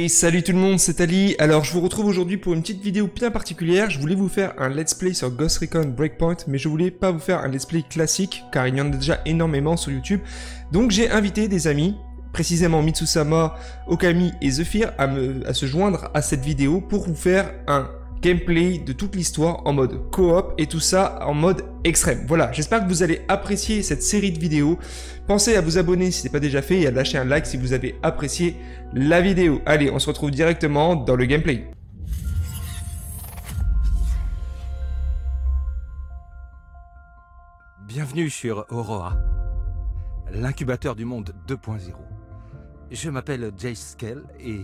Et salut tout le monde, c'est Ali. Alors je vous retrouve aujourd'hui pour une petite vidéo bien particulière. Je voulais vous faire un let's play sur Ghost Recon Breakpoint, mais je voulais pas vous faire un let's play classique, car il y en a déjà énormément sur YouTube. Donc j'ai invité des amis, précisément Mitsusama, Okami et Zephyr, à se joindre à cette vidéo pour vous faire un gameplay de toute l'histoire en mode coop et tout ça en mode extrême. Voilà, j'espère que vous allez apprécier cette série de vidéos. Pensez à vous abonner si ce n'est pas déjà fait et à lâcher un like si vous avez apprécié la vidéo. Allez, on se retrouve directement dans le gameplay. Bienvenue sur Aurora, l'incubateur du monde 2.0. Je m'appelle Jace Skell et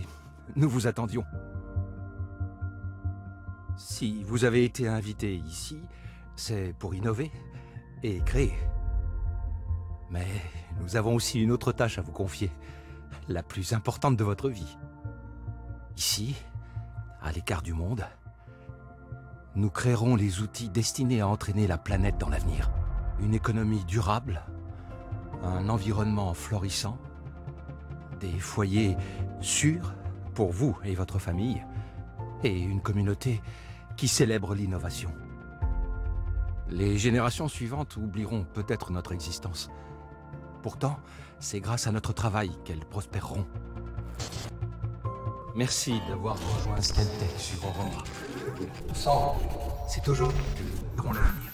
nous vous attendions. Si vous avez été invité ici, c'est pour innover et créer. Mais nous avons aussi une autre tâche à vous confier, la plus importante de votre vie. Ici, à l'écart du monde, nous créerons les outils destinés à entraîner la planète dans l'avenir. Une économie durable, un environnement florissant, des foyers sûrs pour vous et votre famille, et une communauté qui célèbre l'innovation. Les générations suivantes oublieront peut-être notre existence. Pourtant, c'est grâce à notre travail qu'elles prospéreront. Merci d'avoir rejoint Skelltech sur Aurora. Ensemble, c'est aujourd'hui que nous verrons l'avenir.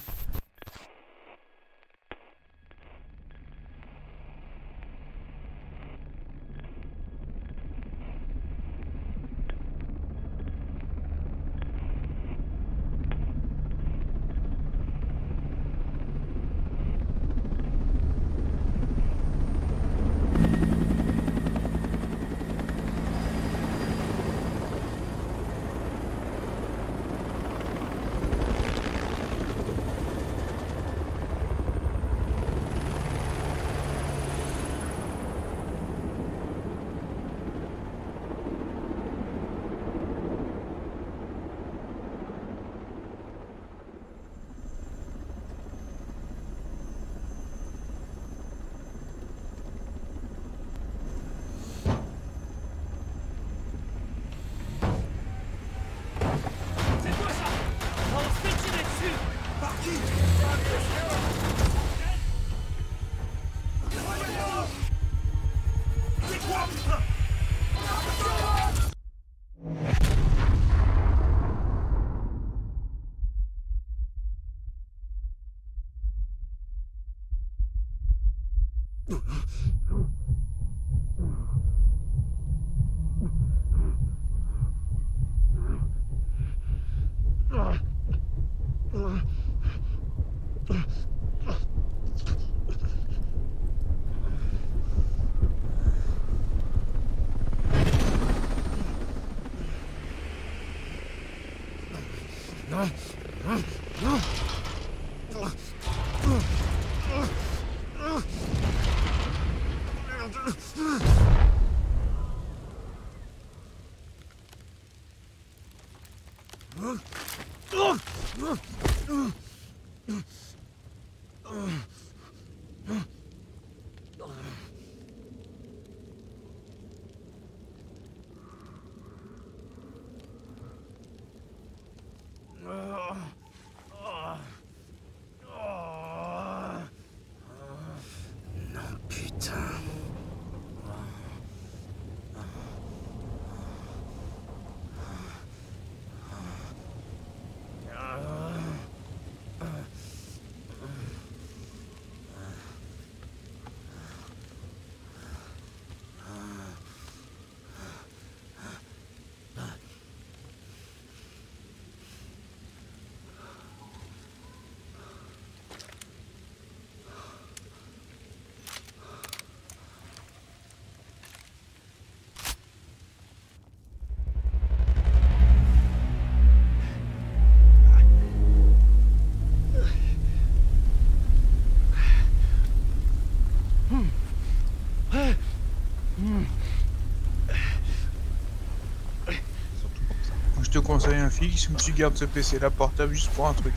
Je te conseille un fixe, tu gardes ce PC là portable juste pour un truc.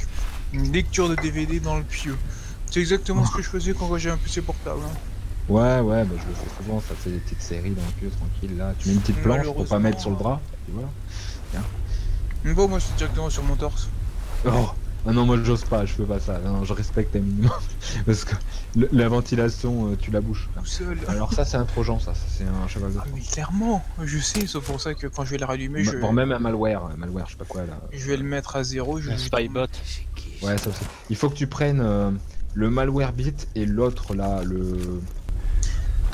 Une lecture de DVD dans le pieu. C'est exactement ce que je faisais quand j'ai un PC portable. Hein. Ouais, ouais, bah je le fais souvent, ça fait des petites séries dans le queue, tranquille, là. Tu mets une petite planche pour pas mettre sur le drap, et voilà. Bon, moi, c'est directement sur mon torse. Oh ah non, moi j'ose pas, je fais pas ça. Non, je respecte un minimum. Parce que la ventilation, tu la bouches. Tout seul. Alors ça, c'est un trojan, ça c'est un cheval de Ah, Troie. mais clairement, je sais, c'est pour ça que quand je vais le rallumer, Pour même un malware, je sais pas quoi là. je vais le mettre à 0. Un spybot. Ouais, ça aussi. Il faut que tu prennes le malware bit et l'autre là, le...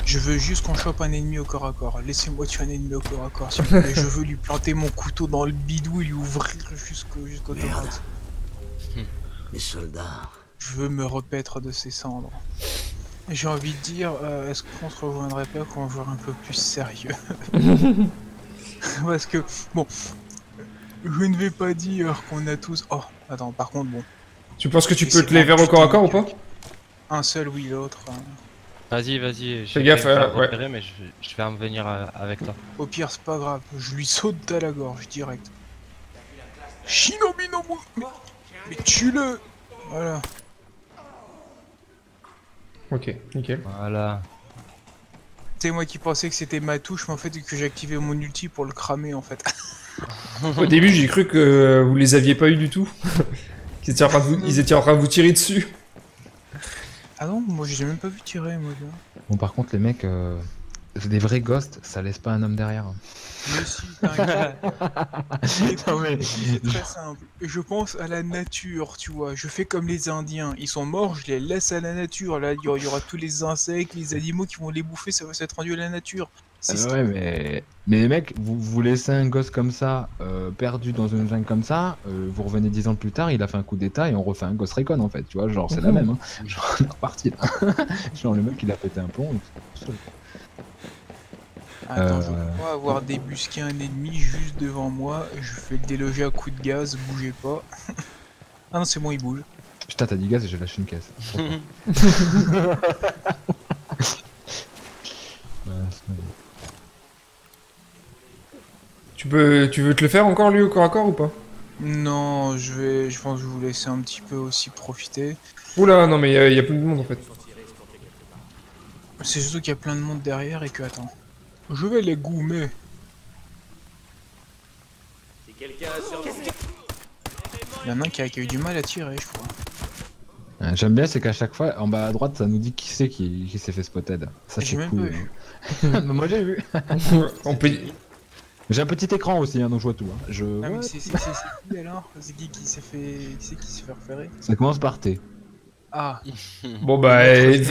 Je veux juste qu'on chope un ennemi au corps à corps. Laissez-moi tuer un ennemi au corps à corps, s'il vous plaît. Je veux lui planter mon couteau dans le bidou et lui ouvrir jusqu'au thorax. Les soldats. Je veux me repaître de ses cendres. J'ai envie de dire, est-ce qu'on se rejoindrait pas quand on jouerait un peu plus sérieux? Parce que, bon, je ne vais pas dire qu'on a tous... Oh, attends, par contre, bon. Tu penses que tu peux te les faire au corps à corps ou pas? Un seul, oui, l'autre. Vas-y. Fais gaffe, ouais. Repérer, mais je vais en venir avec toi. Au pire, c'est pas grave, je lui saute à la gorge, direct. Shinobi no Mu... Mais tue-le! Voilà. Ok, nickel. Voilà. C'est moi qui pensais que c'était ma touche, mais en fait, que j'ai activé mon ulti pour le cramer, en fait. Au début, j'ai cru que vous les aviez pas eu du tout. Ils étaient en train de vous tirer dessus. Ah non, moi j'ai même pas vu tirer, moi. Là. Bon, par contre, les mecs, des vrais ghosts, ça laisse pas un homme derrière. Mais si, t'inquiète. Non, mais c'est très simple. Je pense à la nature, tu vois. Je fais comme les Indiens. Ils sont morts, je les laisse à la nature. Là, il y aura tous les insectes, les animaux qui vont les bouffer, ça va s'être rendu à la nature. Ouais, mais les mecs, vous laissez un gosse comme ça, perdu dans une jungle comme ça, vous revenez 10 ans plus tard, il a fait un coup d'état et on refait un Ghost Recon en fait, tu vois, genre c'est la même, hein. Genre on est reparti là. Genre le mec il a pété un pont. Attends, je crois avoir débusqué un ennemi juste devant moi, je fais le déloger à coup de gaz, bougez pas. Ah non, c'est bon, il bouge. Putain, t'as dit gaz et j'ai lâché une caisse. Tu veux te le faire encore lui au corps à corps ou pas? Non, je pense que je vais vous laisser un petit peu aussi profiter. Oula, non mais il y a plus de monde en fait. C'est surtout qu'il y a plein de monde derrière et que, attends. Je vais les goumer. Il y en a un qui a eu du mal à tirer, je crois. J'aime bien, c'est qu'à chaque fois, en bas à droite, ça nous dit qui c'est qui s'est fait spotted. Ça c'est cool. Moi j'ai vu. On peut... J'ai un petit écran aussi, hein, donc je vois tout. Hein. Ah mais c'est qui alors? C'est qui s'est fait... repérer? Ça commence par T. Ah. Bon bah, il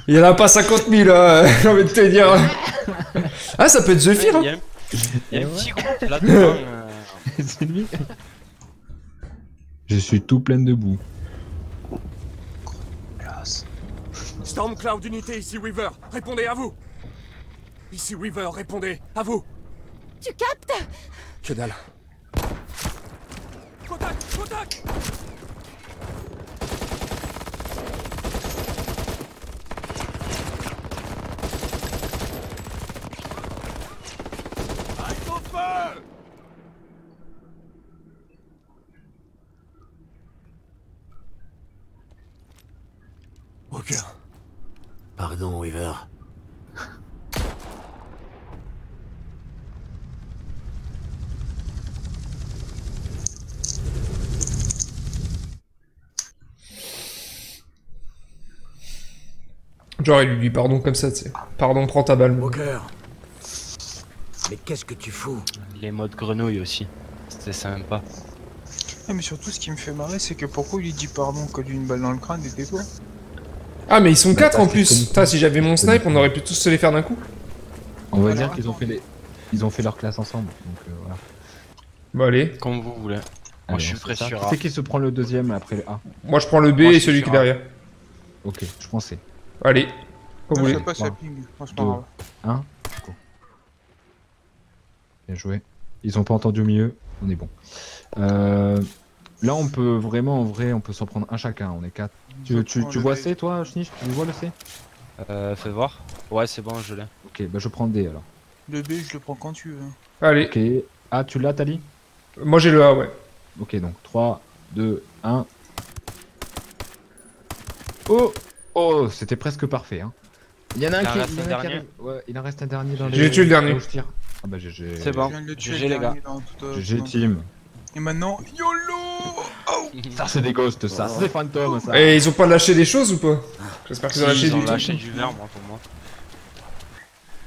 y en a pas 50 000 là, j'ai envie de te dire. Ah, ça peut être Zephyr, hein. Il y a un petit groupe là-dedans. C'est lui. Je suis tout plein de boue. Stormcloud unité, ici Weaver, répondez à vous. Ici Weaver, répondez à vous. Tu captes? Que dalle. Contact. Arrête au feu. Walker. Pardon, Weaver. Genre il lui dit pardon comme ça, tu sais. Pardon, prends ta balle. Walker. Mais qu'est-ce que tu fous? Les modes grenouille aussi. C'était sympa. Ah mais surtout ce qui me fait marrer c'est que pourquoi il lui dit pardon que lui une balle dans le crâne et tais-toi. Ah mais ils sont 4 en plus. Putain, si j'avais mon snipe, on aurait pu tous se les faire d'un coup. On va dire qu'ils ont fait ils ont fait leur classe ensemble. Donc voilà. Bon allez. Comme vous voulez. Moi je suis prêt sur A. C'est qui se prend le deuxième après le A? Moi je prends le B et celui qui est derrière. Ok, je prends C. Allez. Comme vous voulez. Pas ça ping, c'est pas grave. 1. Go. Bien joué. Ils ont pas entendu au milieu, on est bon. Là on peut vraiment, en vrai, on peut s'en prendre un chacun, on est 4. Tu vois C toi, Schniff? Tu vois le C? Fais voir. Ouais, c'est bon, je l'ai. Ok, bah je prends D alors. Le B, je le prends quand tu veux. Allez. Ok. A, tu l'as, Tali? Moi j'ai le A, ouais. Ok, donc 3, 2, 1. Oh! Oh, c'était presque parfait. Hein. Il y en a un Il en qui reste un dernier. arrive. Ouais, il en reste un dernier dans les. J'ai tué le dernier. Là où je tire. Ah bah GG. C'est bon. Je viens de le tuer, GG, le les gars. dernier dans tout, GG dans- team. Et maintenant, YOLO. Oh. Ça c'est des ghosts, ça. C'est des fantômes, ça. Et ils ont pas lâché des choses ou pas? J'espère qu'ils ont lâché Ils ont du lâché truc. du verre, moi, pour moi.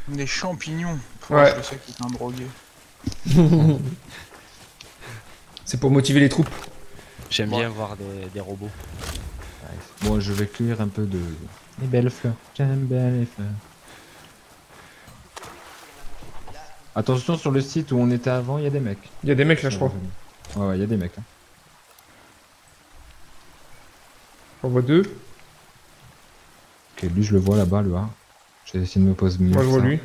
Des champignons. Ouais. Je sais qu'il est un drogué. C'est pour motiver les troupes. J'aime bien voir des robots. Bon, je vais cueillir un peu de. Les belles fleurs. J'aime bien les fleurs. Attention, sur le site où on était avant, il y a des mecs. Il y a des mecs là, je crois. Ouais, il y a des mecs. Hein. On voit deux. Ok, lui, je le vois là-bas, le A. Je vais essayer de me poser mieux. Moi, je vois ça. lui.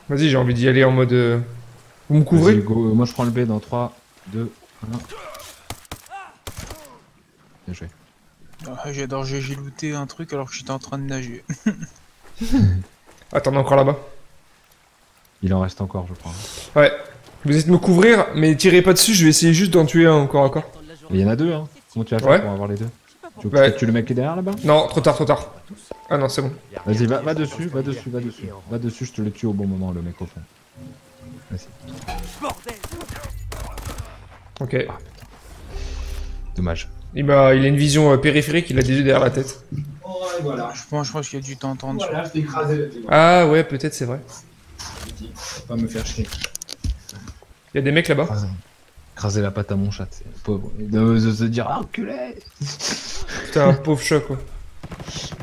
Vas-y, j'ai envie d'y aller en mode. Vous me couvrez? Vas-y, go. Moi, je prends le B dans 3, 2, 1. Bien joué. Ah, j'adore, j'ai looté un truc alors que j'étais en train de nager. Attends, on est encore là-bas. Il en reste encore, je crois. Ouais. Vous essayez de me couvrir, mais tirez pas dessus, je vais essayer juste d'en tuer un encore à corps. Mais il y en a deux, hein. Comment tu vas faire Ouais. pour avoir les deux? Tu veux Ouais. que tu le mec qui est derrière là-bas? Non, trop tard, trop tard. Ah non, c'est bon. Vas-y, va dessus, va dessus, va dessus. Va dessus, je te le tue au bon moment, le mec au fond. Vas-y. Ok. Dommage. Il a une vision périphérique, il a des yeux derrière la tête. Je pense qu'il y a du temps en dessous. Ah ouais, peut-être c'est vrai. Pas me faire chier. Il y a des mecs là-bas. Écraser la patte à mon chat, c'est pauvre. Il doit se dire, ah, enculé! Putain, un pauvre chat quoi.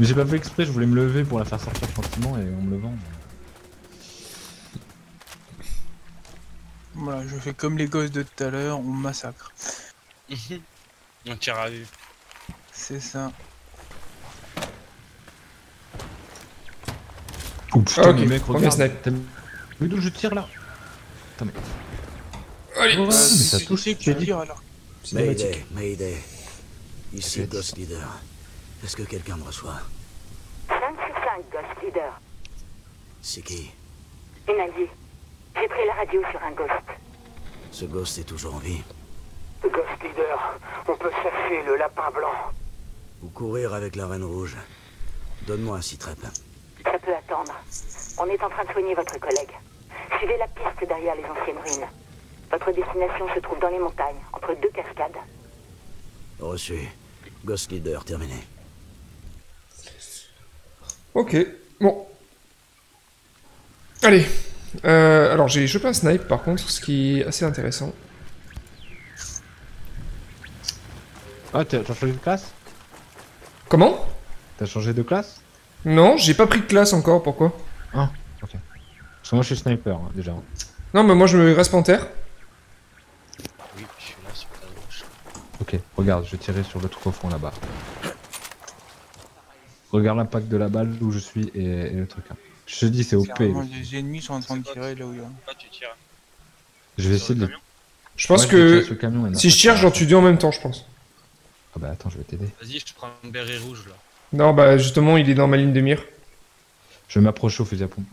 Mais j'ai pas fait exprès, je voulais me lever pour la faire sortir tranquillement et en me levant. Voilà, je fais comme les gosses de tout à l'heure, on massacre. On tire à vue. C'est ça. Oh putain, Ah, ok, mais mec, premier regarde. snipe. T'as vu d'où je tire là? Attends, mais. Allez. Ouais, mais ça Tu touche, sais que je tu t'ai dit. tires alors. Mayday, Mayday. Ici Peut-être. Ghost Leader. Est-ce que quelqu'un me reçoit? 5 sur 5, Ghost Leader. C'est qui? Une alliée. J'ai pris la radio sur un Ghost. Ce Ghost est toujours en vie. Ghost Leader, on peut chasser le lapin blanc. Ou courir avec la Reine Rouge. Donne-moi un citrep. Ça peut attendre. On est en train de soigner votre collègue. Suivez la piste derrière les anciennes ruines. Votre destination se trouve dans les montagnes, entre deux cascades. Reçu. Ghost Leader, terminé. Ok, bon. Allez. Alors j'ai chopé un snipe par contre, ce qui est assez intéressant. Ah, t'as changé de classe? Comment? T'as changé de classe? Non, j'ai pas pris de classe encore, pourquoi? Ah, ok. Parce que moi je suis sniper hein, déjà. Non, mais moi je me reste panthère. Oui, je suis là sur ta gauche. Ok, regarde, je vais tirer sur le truc au fond là-bas. Regarde l'impact de la balle d'où je suis et le truc. Hein. Je te dis, c'est OP. Clairement, les ennemis sont en train de tirer là où il y a. Là, tu tires. Je vais essayer de les. Je pense Ouais, je vais tirer que sur le camion et non, si je ça tire, sert à j'en rien. tue deux en même temps, je pense. Ah bah attends, je vais t'aider. Vas-y, je prends un béret rouge là. Non, bah justement, il est dans ma ligne de mire. Je vais m'approcher au fusil à pompe.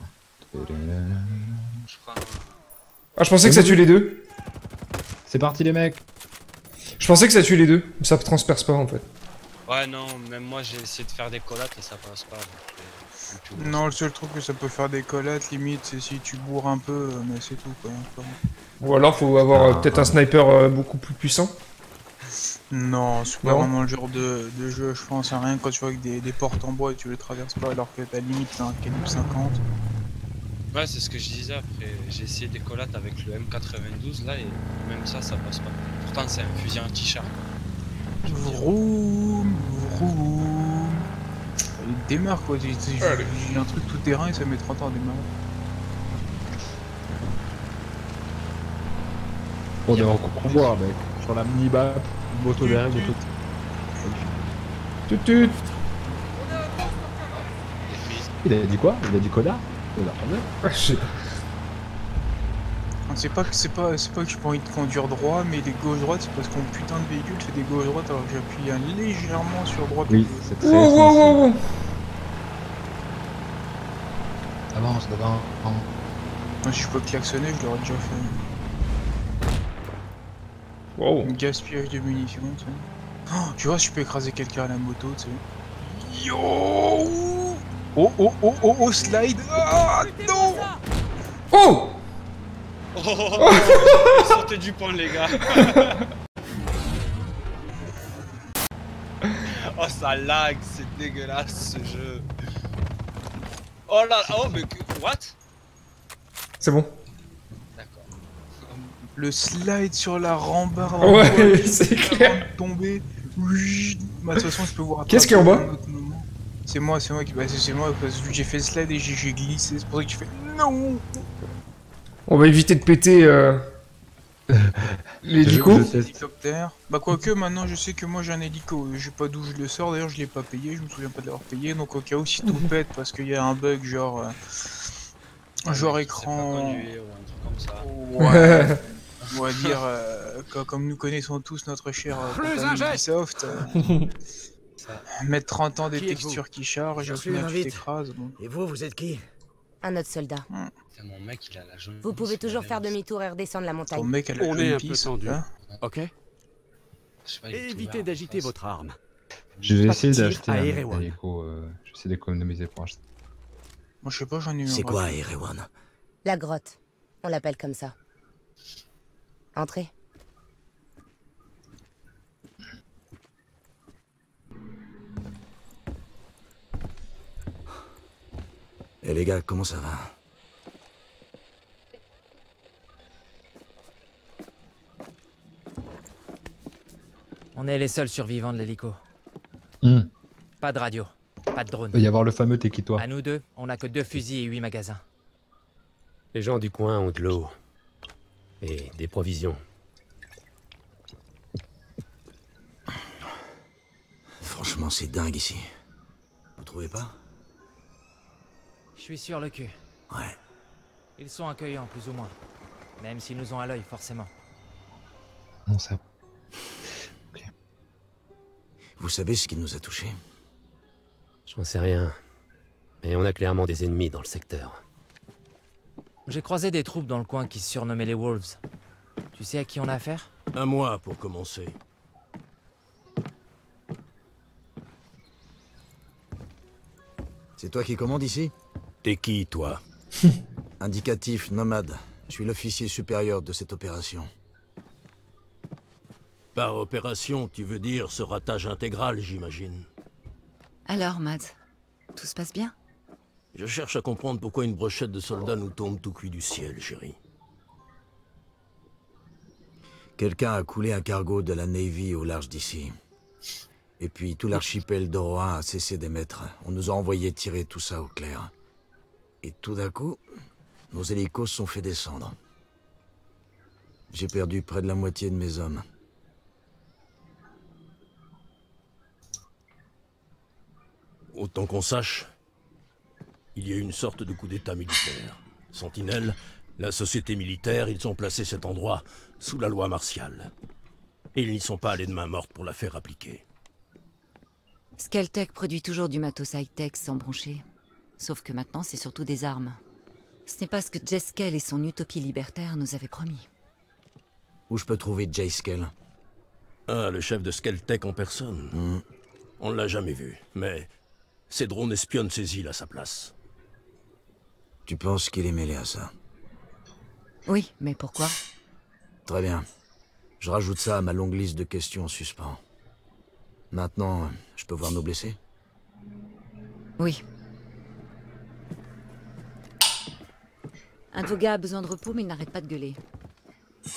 Je prends un... Ah, je pensais que ça tue les deux. C'est parti les mecs. Je pensais que ça tue les deux, mais ça transperce pas en fait. Ouais, non, même moi j'ai essayé de faire des collates et ça passe pas. Donc, Non, le seul truc que ça peut faire des collates, limite, c'est si tu bourres un peu, mais c'est tout quoi. Ou alors faut avoir peut-être un sniper beaucoup plus puissant. Non, c'est pas Non. vraiment le genre de jeu, je pense à rien quand tu vois avec des portes en bois et tu les traverses pas alors que ta limite t'as un calibre 50. Ouais, c'est ce que je disais après. J'ai essayé des collates avec le M92 là et même ça, ça passe pas. Pourtant, c'est un fusil anti-char. Vroom, vroom. Il démarre quoi, j'ai un truc tout terrain et ça met 30 ans à démarrer. On est en convoi mec. Sur la mini-map, moto derrière, moto. Tut tut. Il a dit quoi? Il a dit connard? Ah, je sais pas. C'est pas que j'ai pas envie de conduire droit, mais les gauche-droite c'est parce que mon putain de véhicule fait des gauche-droite alors que j'appuie légèrement sur droite. Oui, c'est très Wow, wow, sensible. wow, wow. Avance devant. Si je peux klaxonner, je l'aurais déjà fait. Wow. Gaspillage de munitions, tu sais. Oh, tu vois, si je peux écraser quelqu'un à la moto, tu sais. Yo! Oh, oh, oh, oh, oh, slide! Ah, non! Oh! Oh, sortez du pont, les gars. Oh, ça lag, c'est dégueulasse ce jeu. Oh là, oh, mais what? C'est bon. D'accord. Le slide sur la rambarde. Ouais, c'est clair. Avant de tomber. Oui. Bah, de toute façon, je peux vous rattraper. Qu'est-ce qui est en bas? à un autre moment. C'est moi qui. Bah, c'est moi, parce que j'ai fait le slide et j'ai glissé. C'est pour ça que j'ai fait non! On va éviter de péter l'hélico. Hélicoptère. Bah, quoique, maintenant je sais que moi j'ai un hélico. Je sais pas d'où je le sors, d'ailleurs, je l'ai pas payé. Je me souviens pas de l'avoir payé. Donc, au cas où si tout pète parce qu'il y a un bug, genre. Genre écran. Conduire ou un truc comme ça. Ouais. On va dire, comme nous connaissons tous notre cher compagnie Ubisoft, mettre 30 ans des textures qui chargent et au final tu t'écrases. Bon. Et vous êtes qui? Un autre soldat. C'est mon mec, il a la jaune. Vous pouvez toujours faire demi-tour et redescendre la montagne. Ton mec a la On est un peu pisse, tendu. hein. Ok. Je sais pas, il est tout Évitez vert, d'agiter en face. votre arme. Je vais essayer Tire d'acheter à un Erewhon. hélico. Je vais essayer d'économiser pour acheter. Moi je sais pas, j'en ai eu un. C'est quoi, bref. Erewhon? La grotte. On l'appelle comme ça. Entrez. Eh les gars, comment ça va? On est les seuls survivants de l'hélico. Pas de radio, pas de drone. Il va y avoir le fameux T'es qui toi? À nous deux, on a que 2 fusils et 8 magasins. Les gens du coin ont de l'eau. Et des provisions. Franchement, c'est dingue ici. Vous trouvez pas? Je suis sur le cul. Ouais. Ils sont accueillants, plus ou moins. Même s'ils nous ont à l'œil, forcément. Non, ça. Vous savez ce qui nous a touchés? J'en sais rien. Mais on a clairement des ennemis dans le secteur. J'ai croisé des troupes dans le coin qui se surnommaient les Wolves. Tu sais à qui on a affaire? À moi, pour commencer. C'est toi qui commandes ici? T'es qui, toi? Indicatif nomade. Je suis l'officier supérieur de cette opération. Par opération, tu veux dire ce ratage intégral, j'imagine. Alors, Mads, tout se passe bien? Je cherche à comprendre pourquoi une brochette de soldats nous tombe tout cuit du ciel, chérie. Quelqu'un a coulé un cargo de la Navy au large d'ici. Et puis tout l'archipel d'Oroa a cessé d'émettre. On nous a envoyé tirer tout ça au clair. Et tout d'un coup, nos hélicos se sont fait descendre. J'ai perdu près de la moitié de mes hommes. Autant qu'on sache, il y a eu une sorte de coup d'état militaire. Sentinelle, la société militaire, ils ont placé cet endroit sous la loi martiale. Et ils n'y sont pas allés de main morte pour la faire appliquer. Skeltech produit toujours du matos high-tech sans broncher. Sauf que maintenant, c'est surtout des armes. Ce n'est pas ce que Jeskel et son utopie libertaire nous avaient promis. Où je peux trouver Jay Skell? Ah, le chef de Skeltech en personne. On ne l'a jamais vu, mais ces drones espionnent ces îles à sa place. Tu penses qu'il est mêlé à ça? Oui, mais pourquoi? Très bien. Je rajoute ça à ma longue liste de questions en suspens. Maintenant, je peux voir nos blessés? Oui. Un de vos gars a besoin de repos, mais il n'arrête pas de gueuler.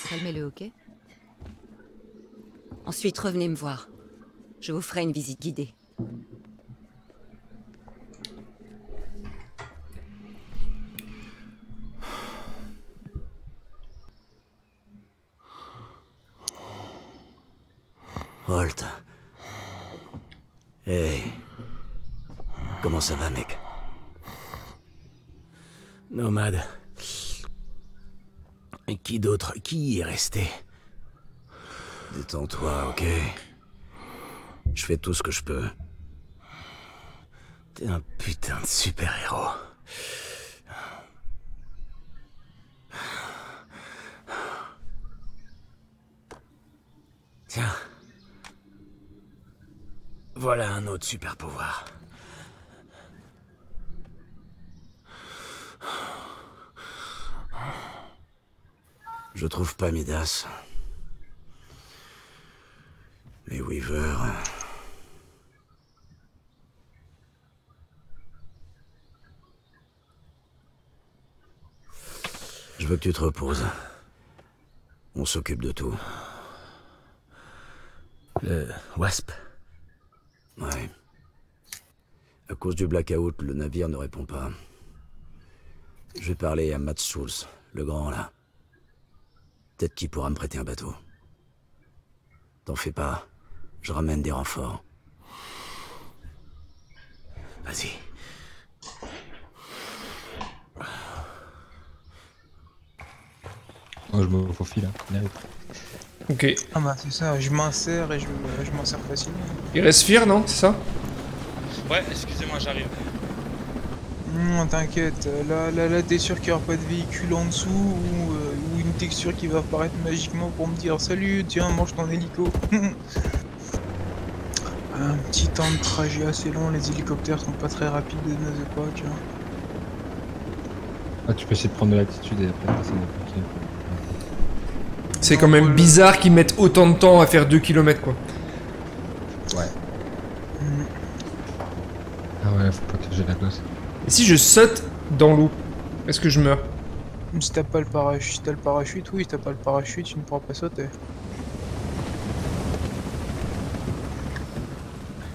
Calmez-le, ok? Ensuite, revenez me voir. Je vous ferai une visite guidée. Holt. Hey. Comment ça va, mec? Nomade. Et qui d'autre? Qui y est resté? Détends-toi, ok? Je fais tout ce que je peux. T'es un putain de super-héros. Tiens. Voilà un autre super pouvoir. Je trouve pas Midas. Mais Weaver... Je veux que tu te reposes. On s'occupe de tout. Le Wasp? Ouais. À cause du blackout, le navire ne répond pas. Je vais parler à Matt Schultz, le grand là. Peut-être qu'il pourra me prêter un bateau. T'en fais pas, je ramène des renforts. Vas-y. Oh, je me faufile, hein. Ok. Ah bah c'est ça, je m'insère et je m'en sers facilement. Il reste Fear, non? C'est ça? Ouais, excusez-moi, j'arrive. Non, t'inquiète, là t'es sûr qu'il n'y aura pas de véhicule en dessous ou une texture qui va apparaître magiquement pour me dire salut, tiens, mange ton hélico. Un petit temps de trajet assez long, les hélicoptères sont pas très rapides de nos époques. Hein. Ah, tu peux essayer de prendre de l'attitude et après passer d'appliquer. C'est quand même bizarre qu'ils mettent autant de temps à faire 2 km quoi. Ouais. Ah ouais, faut protéger la gosse. Et si je saute dans l'eau, est-ce que je meurs? Si t'as pas le parachute, si t'as le parachute, oui, si t'as pas le parachute, tu ne pourras pas sauter.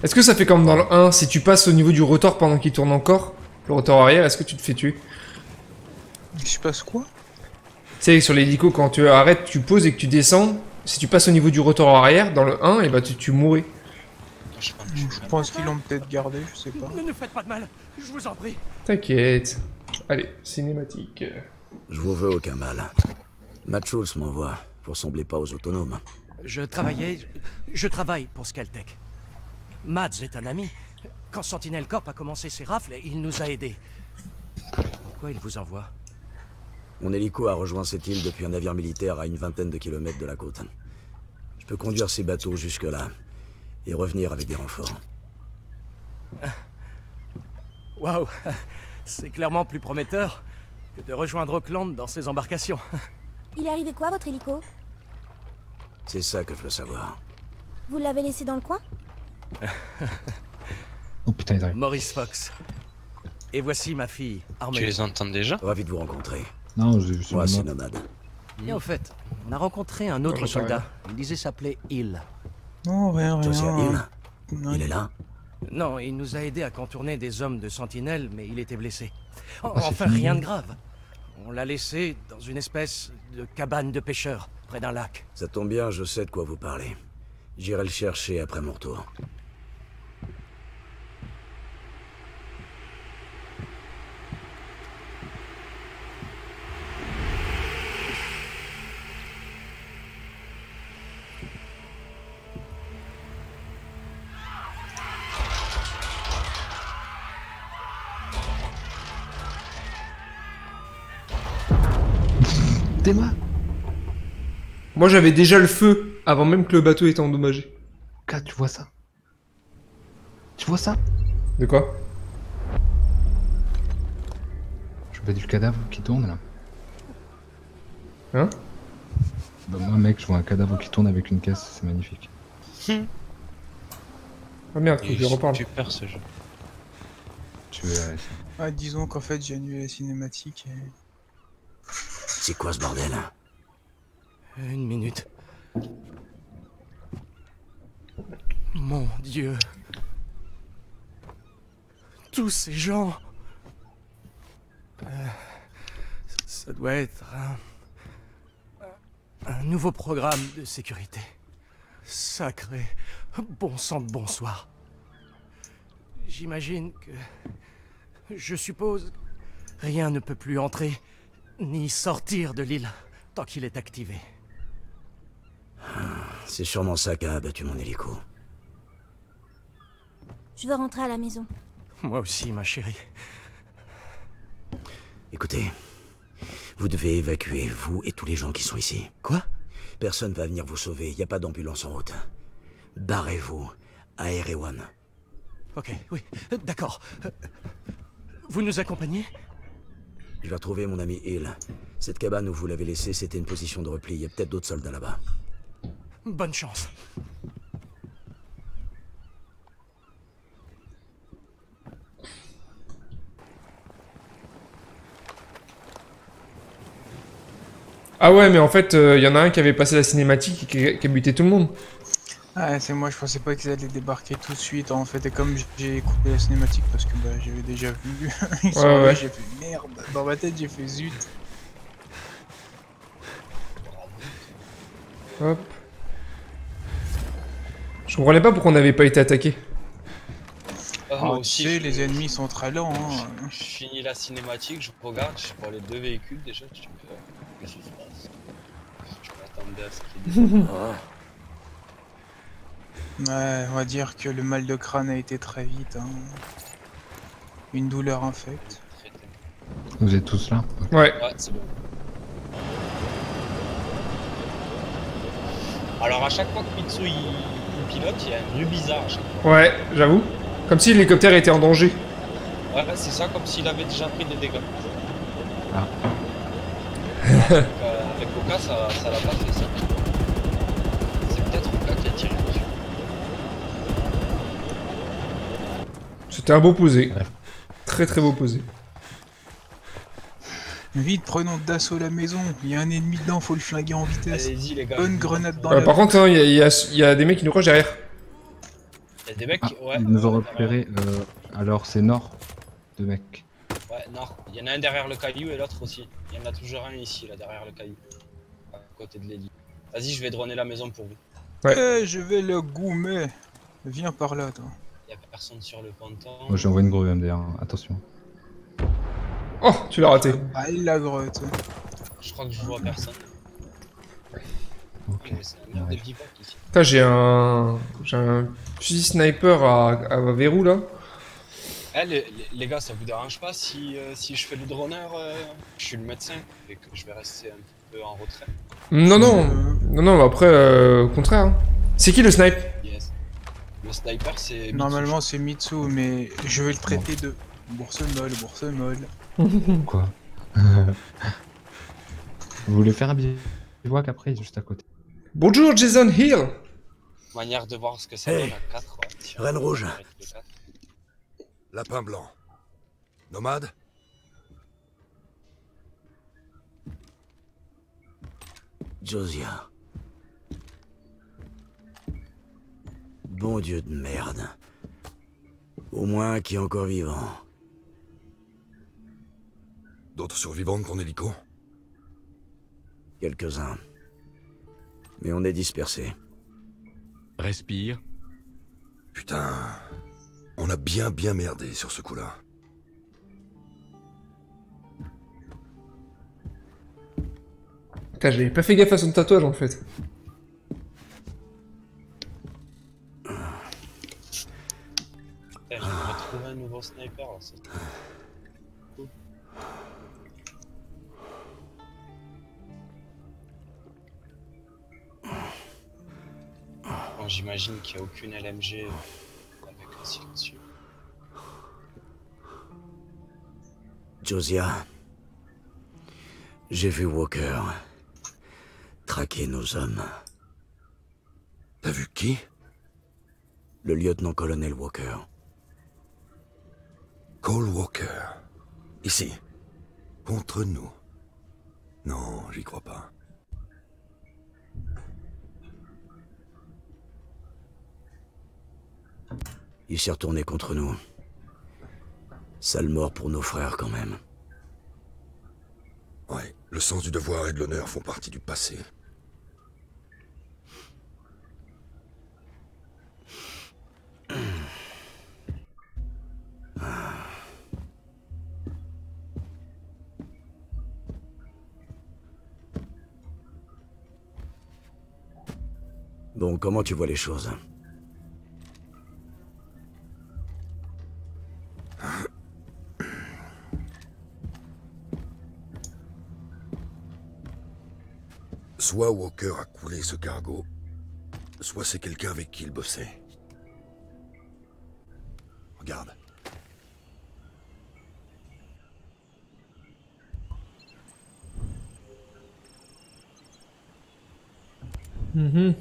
Est-ce que ça fait comme dans le 1, si tu passes au niveau du rotor pendant qu'il tourne encore, le rotor arrière, est-ce que tu te fais tuer? Il se passe quoi? Tu sais, sur l'hélico, quand tu arrêtes, tu poses et que tu descends, si tu passes au niveau du rotor arrière, dans le 1, et bah tu mourrais. Je pense qu'ils l'ont peut-être gardé, je sais pas. Ne nous faites pas de mal, je vous en prie. T'inquiète. Allez, cinématique. Je vous veux aucun mal. Matt Schultz m'envoie, vous ressemblez pas aux autonomes. Je travaille pour Skeltec. Mads est un ami. Quand Sentinel Corp a commencé ses rafles, il nous a aidés. Pourquoi il vous envoie? Mon hélico a rejoint cette île depuis un navire militaire à une vingtaine de kilomètres de la côte. Je peux conduire ces bateaux jusque-là et revenir avec des renforts. Waouh, c'est clairement plus prometteur que de rejoindre Auckland dans ces embarcations. Il est arrivé quoi, votre hélico? C'est ça que je veux savoir. Vous l'avez laissé dans le coin? Oh putain, ils arrivent. Maurice Fox. Et voici ma fille, Armée. Tu les entends déjà? Ravi de vous rencontrer. Non, je suis Moi, c'est Nomade. Et en fait, on a rencontré un autre soldat. Il disait s'appeler Hill. Non, rien. Il est là? Non, il nous a aidé à contourner des hommes de Sentinelle, mais il était blessé. Enfin, rien de grave. On l'a laissé dans une espèce de cabane de pêcheurs, près d'un lac. Ça tombe bien, je sais de quoi vous parlez. J'irai le chercher après mon retour. Moi j'avais déjà le feu avant même que le bateau ait endommagé. Kat, tu vois ça? Tu vois ça? De quoi? Je vois du cadavre qui tourne là. Hein? Bah moi mec, je vois un cadavre qui tourne avec une caisse, c'est magnifique. Ah merde, faut que je reparle. Tu perds ce jeu. Tu veux... Ah, disons qu'en fait j'ai annulé la cinématique et... C'est quoi ce bordel? Une minute. Mon Dieu. Tous ces gens... ça doit être un nouveau programme de sécurité. Sacré bon sang de bonsoir. J'imagine que... Je suppose... Rien ne peut plus entrer, ni sortir de l'île, tant qu'il est activé. C'est sûrement ça qui a abattu mon hélico. Je veux rentrer à la maison. Moi aussi, ma chérie. Écoutez, vous devez évacuer, vous et tous les gens qui sont ici. Quoi? Personne va venir vous sauver, il n'y a pas d'ambulance en route. Barrez-vous à Erewhon. Ok, oui, d'accord. Vous nous accompagnez? Je vais retrouver mon ami Hill. Cette cabane où vous l'avez laissée, c'était une position de repli. Il y a peut-être d'autres soldats là-bas. Bonne chance. Ah ouais, mais en fait, il y en a un qui avait passé la cinématique et qui a buté tout le monde. Ah, c'est moi, je pensais pas qu'ils allaient débarquer tout de suite en fait. Et comme j'ai coupé la cinématique parce que bah, j'avais déjà vu, ils sont Ouais, ouais. j'ai fait merde. Dans ma tête, j'ai fait zut. Hop. Je comprenais pas pourquoi on n'avait pas été attaqué. Moi aussi, les ennemis sont très lents. Hein. Je finis la cinématique, je regarde, je vois les deux véhicules déjà, je me dis qu'est-ce qui se passe? Je m'attendais à ce qu'il y ait Ouais, on va dire que le mal de crâne a été très vite. Hein. Une douleur infecte. Vous êtes tous là? Ouais. Ouais, c'est bon. Alors à chaque fois que Mitsu il pilote, il y a un bruit bizarre à chaque fois. Ouais, j'avoue. Comme si l'hélicoptère était en danger. Ouais, c'est ça, comme s'il avait déjà pris des dégâts. Ah. Avec Oka, ça l'a pas fait ça. C'est peut-être Oka qui a tiré dessus. C'était un beau posé. Très très beau posé. Vite, prenons d'assaut la maison. Il y a un ennemi dedans, faut le flinguer en vitesse. Allez-y les gars. Bonne grenade dans la... Par contre, il y a des mecs qui nous crochent derrière. Il y a des mecs qui... Ouais. Ils nous ont repéré. Alors c'est nord. Deux mecs. Ouais, non. Il y en a un derrière le caillou et l'autre aussi. Il y en a toujours un ici, là, derrière le caillou. À côté de l'hélice. Vas-y, je vais droner la maison pour vous. Ouais. Eh, je vais le goumer. Viens par là, toi. Il y a personne sur le ponton. Moi j'envoie une grue MDR, hein. Attention. Oh, tu l'as raté. Ah, il la grotte. Je crois que je vois personne. Ok. C'est un mur de bivouac ici. Putain, j'ai un fusil sniper à verrou là. Eh, les gars, ça vous dérange pas si je fais le droneur, je suis le médecin et que je vais rester un petit peu en retrait? Non, non, non, non, après, au contraire. Hein. C'est qui le snipe? Yes. Le sniper, c'est... Normalement, c'est Mitsu, mais je vais le traiter de bourse molle, bourse molle. Quoi? Vous voulez faire un bivouac après, juste à côté? Bonjour Jason Hill. Manière de voir ce que ça Hey, donne à 4. Ouais. Reine rouge. Lapin blanc. Nomade? Josiah. Bon Dieu de merde. Au moins qui est encore vivant. D'autres survivants de ton hélico? Quelques-uns. Mais on est dispersés. Respire. Putain, on a bien merdé sur ce coup-là. Putain, j'avais pas fait gaffe à son tatouage en fait. Je vais retrouver un nouveau sniper là, c'est cool. Bon, j'imagine qu'il n'y a aucune LMG avec un silencieux. Josiah. J'ai vu Walker traquer nos hommes. T'as vu qui? Le lieutenant-colonel Walker. Cole Walker. Ici. Contre nous. Non, j'y crois pas. Il s'est retourné contre nous. Sale mort pour nos frères quand même. Ouais, le sens du devoir et de l'honneur font partie du passé. Bon, comment tu vois les choses? Soit Walker a coulé ce cargo, soit c'est quelqu'un avec qui il bossait. Regarde. Mhm.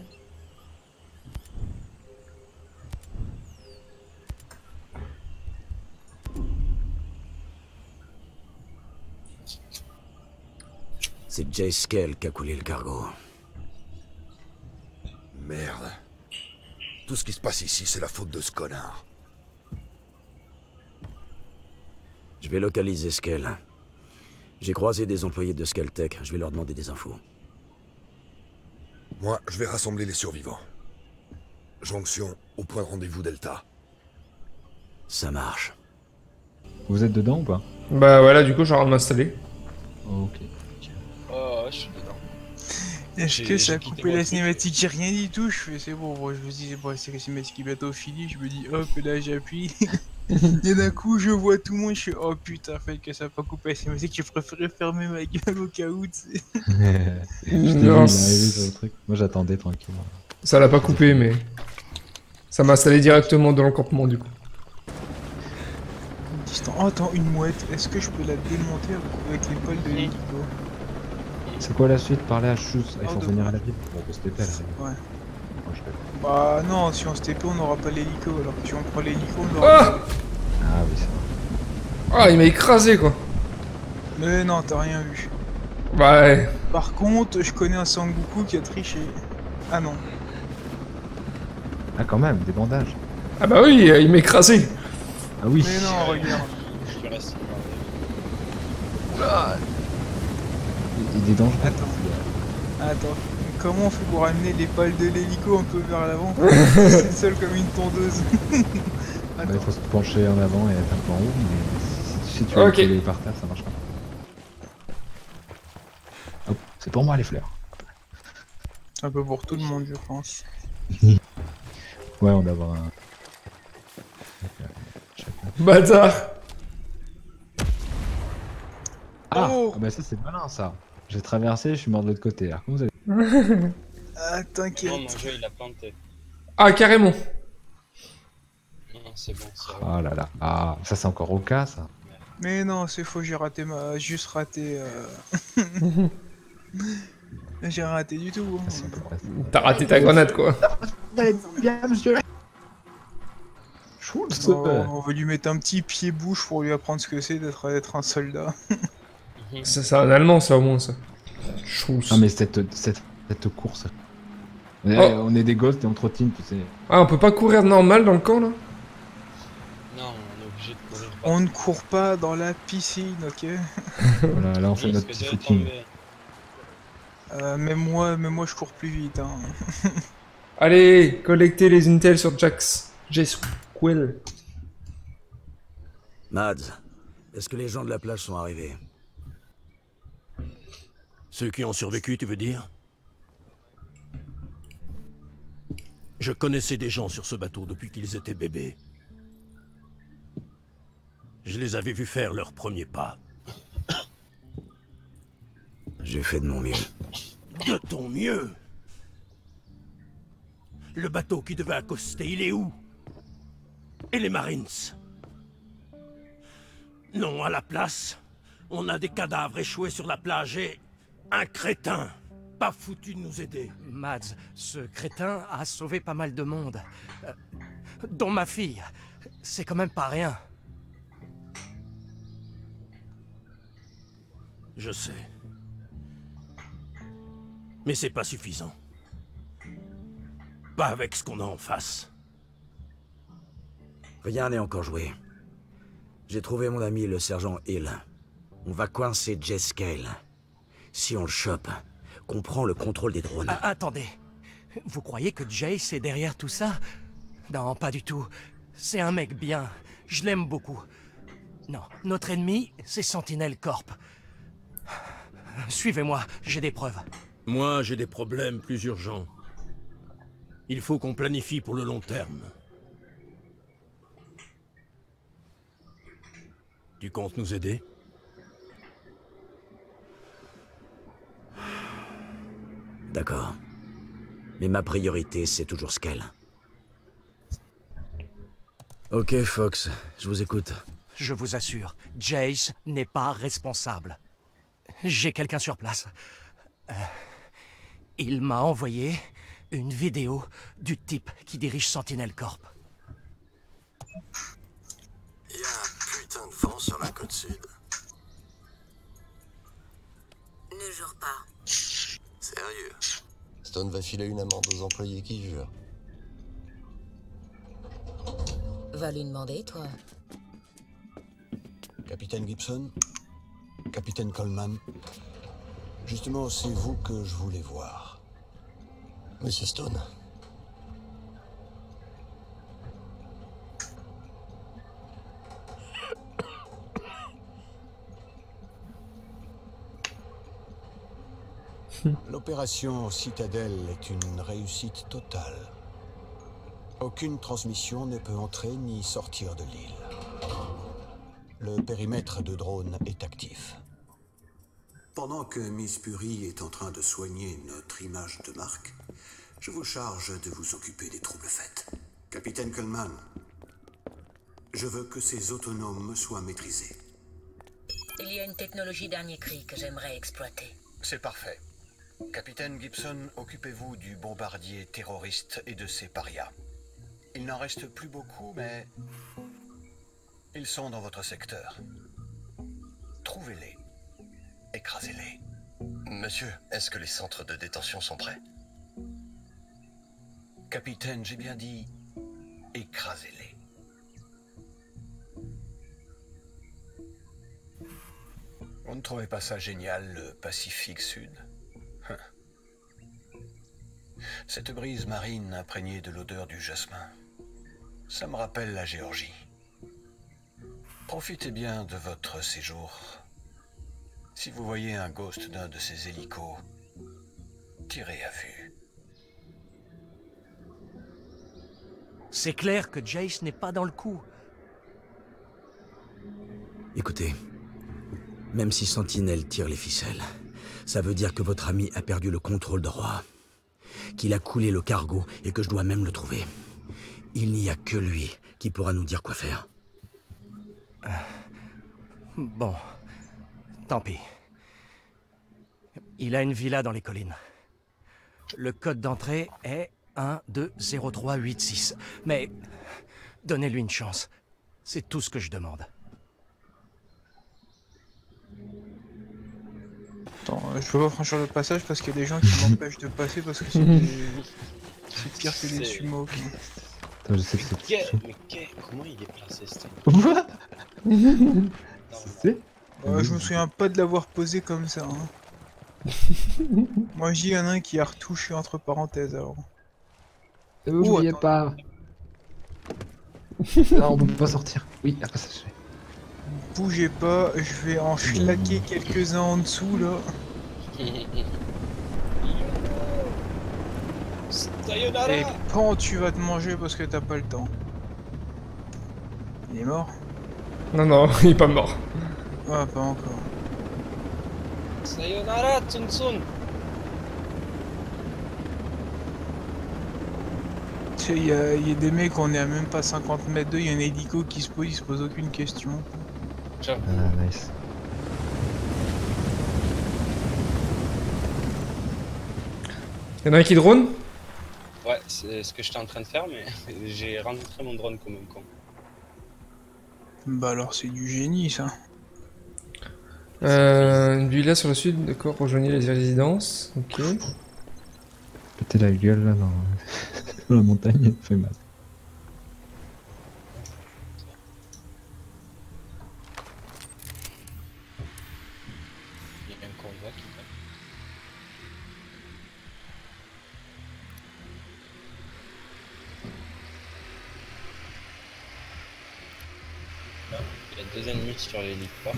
C'est Jay Skell qui a coulé le cargo. Merde. Tout ce qui se passe ici, c'est la faute de ce connard. Je vais localiser Skell. J'ai croisé des employés de Skelltech, je vais leur demander des infos. Moi, je vais rassembler les survivants. Jonction au point de rendez-vous Delta. Ça marche. Vous êtes dedans ou pas? Bah voilà, du coup, j'ai envie de m'installer. Ok. Oh, je suis dedans. Est-ce que ça a coupé la cinématique? J'ai rien dit du tout, je fais c'est bon, je me dis bon, c'est la cinématique qui est bientôt finie, je me dis hop, et là j'appuie. Et d'un coup je vois tout le monde, je fais oh putain, fait que ça a pas coupé la cinématique, j'ai préféré fermer ma gueule au cas où, tu sais. Je t'ai vu, il est arrivé sur le truc. Moi j'attendais tranquille. Ça l'a pas coupé, mais... Ça m'a installé directement dans le campement, du coup. Oh attends, une mouette, est-ce que je peux la démonter avec les poils de l'hélico? C'est quoi la suite? Parler à Chus. Il faut revenir à la ville. Bon, on se TP là. Ouais. Moi, je vais. Bah non, si on se TP on n'aura pas l'hélico, alors que si on prend l'hélico on l'aura. Ah oui, c'est vrai. Ah, il m'a écrasé, quoi. Mais non, t'as rien vu. Ouais. Par contre, je connais un Sangoku qui a triché. Ah non. Ah quand même, des bandages. Ah bah oui, il m'a écrasé. Ah oui. Mais non, regarde. Je te reste. Il est dangereux. Attends. Comment on fait pour amener les pales de l'hélico un peu vers l'avant? C'est seul comme une tondeuse. Bah, il faut se pencher en avant et être un peu en haut, mais si tu veux coller par terre, ça marche pas. Hop, c'est pour moi les fleurs. C'est un peu pour tout le monde, je pense. Ouais, on doit avoir un... Bâtard. Ah, bah ça c'est malin ça. J'ai traversé, je suis mort de l'autre côté. Alors comment vous allez... Ah, t'inquiète. Non, mon jeu il a planté. Ah, carrément. Non, c'est bon, c'est Oh là là. Ah, ça c'est encore au cas ça. Mais non, c'est faux, j'ai raté ma... Juste raté... J'ai raté du tout. Hein. T'as raté ta grenade, quoi. Bien, monsieur. On va lui mettre un petit pied-bouche pour lui apprendre ce que c'est d'être un soldat. C'est un allemand, ça, au moins, ça. Chousse. Ah mais cette course. On est des gosses et on trottine, tu sais. Ah, on peut pas courir normal dans le camp, là? Non, on est obligé de courir. On ne court pas dans la piscine, ok? Voilà, là on fait notre petit footing. Même moi je cours plus vite, hein. Allez, collectez les intels sur J-Squill. Mads, est-ce que les gens de la plage sont arrivés? Ceux qui ont survécu, tu veux dire? Je connaissais des gens sur ce bateau depuis qu'ils étaient bébés. Je les avais vus faire leur premier pas. J'ai fait de mon mieux. De ton mieux? Le bateau qui devait accoster, il est où? Et les Marines? Non, à la place, on a des cadavres échoués sur la plage et un crétin pas foutu de nous aider. Mads, ce crétin a sauvé pas mal de monde. Dont ma fille. C'est quand même pas rien. Je sais. Mais c'est pas suffisant. Pas avec ce qu'on a en face. Rien n'est encore joué. J'ai trouvé mon ami le sergent Hill. On va coincer Jay Skell. Si on le chope, qu'on prend le contrôle des drones. Attendez. Vous croyez que Jace est derrière tout ça? Non, pas du tout. C'est un mec bien. Je l'aime beaucoup. Non, notre ennemi, c'est Sentinel Corp. Suivez-moi, j'ai des preuves. Moi, j'ai des problèmes plus urgents. Il faut qu'on planifie pour le long terme. Tu comptes nous aider? D'accord. Mais ma priorité, c'est toujours Skell. Ok, Fox, je vous écoute. Je vous assure, Jace n'est pas responsable. J'ai quelqu'un sur place. Il m'a envoyé une vidéo du type qui dirige Sentinel Corp. Il y a un putain de vent sur la côte sud. Ne jure pas. Sérieux? Stone va filer une amende aux employés qui jurent. Va lui demander, toi. Capitaine Gibson, Capitaine Coleman, justement, c'est vous que je voulais voir. Monsieur Stone. L'opération Citadelle est une réussite totale. Aucune transmission ne peut entrer ni sortir de l'île. Le périmètre de drone est actif. Pendant que Miss Puri est en train de soigner notre image de marque, je vous charge de vous occuper des troubles faits. Capitaine Coleman, je veux que ces autonomes soient maîtrisés. Il y a une technologie dernier cri que j'aimerais exploiter. C'est parfait. Capitaine Gibson, occupez-vous du bombardier terroriste et de ses parias. Il n'en reste plus beaucoup, mais ils sont dans votre secteur. Trouvez-les. Écrasez-les. Monsieur, est-ce que les centres de détention sont prêts? Capitaine, j'ai bien dit, écrasez-les. Vous ne trouvez pas ça génial, le Pacifique Sud? Cette brise marine imprégnée de l'odeur du jasmin, ça me rappelle la Géorgie. Profitez bien de votre séjour. Si vous voyez un ghost d'un de ces hélicos, tirez à vue. C'est clair que Jace n'est pas dans le coup. Écoutez, même si Sentinelle tire les ficelles, ça veut dire que votre ami a perdu le contrôle de Roi, qu'il a coulé le cargo et que je dois même le trouver. Il n'y a que lui qui pourra nous dire quoi faire. Bon, tant pis. Il a une villa dans les collines. Le code d'entrée est 120386. Mais donnez-lui une chance. C'est tout ce que je demande. Attends, je peux pas franchir le passage parce qu'il y a des gens qui m'empêchent de passer parce que c'est des... c'est pire que des sumo. Attends, je sais que c'est... Comment il est placé, ce truc? Quoi? C'est Je me souviens pas de l'avoir posé comme ça. Hein. Moi je dis y en a un qui a retouché entre parenthèses alors. N'oubliez pas. Non, on peut pas sortir. Oui, après ça se fait. Bougez pas, je vais en claquer quelques-uns en dessous là. Et quand tu vas te manger parce que t'as pas le temps. Il est mort? Non, non, il est pas mort. Ah, pas encore. Sayonara, Tsun Tsun. Tu sais, il y a des mecs, on est à même pas 50 mètres d'eux, il y a un hélico qui se pose, il se pose aucune question. Ah, nice. Y'en a un qui drone? Ouais, c'est ce que j'étais en train de faire, mais j'ai rentré mon drone comme un con. Bah alors c'est du génie ça. Une villa sur le sud, d'accord, rejoignez les résidences, ok. Péter la gueule là dans, dans la montagne, ça fait mal. Il y a un convoi qui va. Là, il y a deux ennemis sur l'héliport.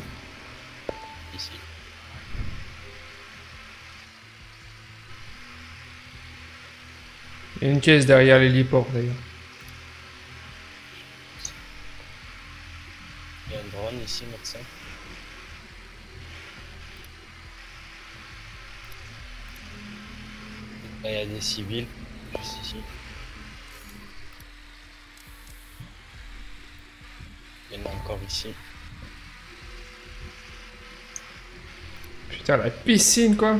Ici. Il y a une caisse derrière l'héliport d'ailleurs. Il y a un drone ici, médecin. Là, il y a des civils, juste ici. Il y en a encore ici. Putain, la piscine, quoi.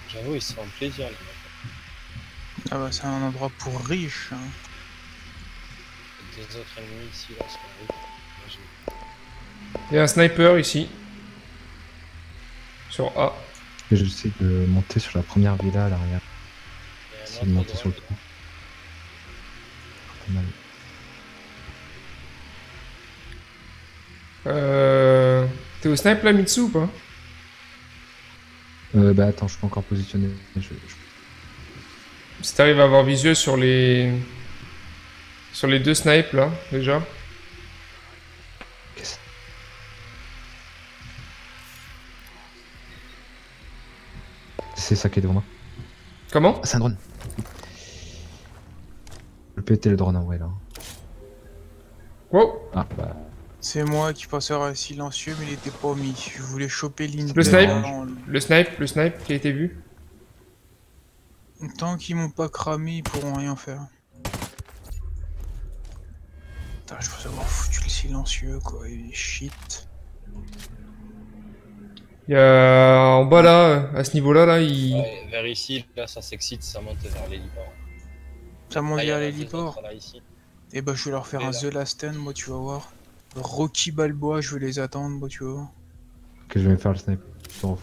J'avoue, ils se font plaisir, les mecs. Ah bah, c'est un endroit pour riches. Hein. Des autres ennemis ici, là, sur la route. Il y a un sniper ici. Sur A. Et j'essaie de monter sur la première villa à l'arrière. J'essaie de monter sur le toit. Pas mal. T'es au snipe là, Mitsu, ou pas? Bah attends, je peux encore positionner. Si t'arrives à avoir visuel sur les... Sur les deux snipes là, déjà. C'est ça qui est devant moi. Comment? Ah, c'est un drone. Je vais péter le drone en vrai là. Wow. Ah bah. C'est moi qui pensais à silencieux, mais il était pas mis. Je voulais choper l'Intel. Le snipe qui a été vu. Tant qu'ils m'ont pas cramé, ils pourront rien faire. Putain, je pense avoir foutu le silencieux quoi, et shit. Il y a en bas là, à ce niveau-là, là, il... Ouais, vers ici, là ça s'excite, ça monte vers l'héliport. Ça monte vers les l'héliport. Et bah je vais leur faire un The Last Stand, moi tu vas voir. Rocky Balboa, je vais les attendre, moi tu vas voir. Ok, je vais me faire le snipe. Au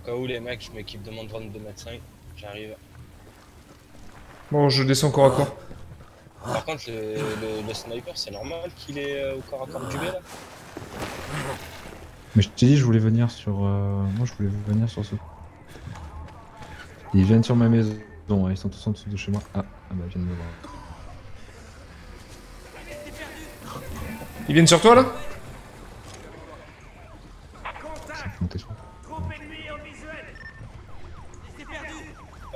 cas où les mecs, je m'équipe de mon drone de médecin, j'arrive. Bon, je descends corps à corps. Par contre, le sniper, c'est normal qu'il est au corps à corps du B là. Mais je t'ai dit, je voulais venir sur. Moi, je voulais venir sur ce. Ils viennent sur ma maison, hein. Ils sont tous en dessous de chez moi. Ah bah, ils viennent me voir. Ils viennent sur toi là? C'est monté sur.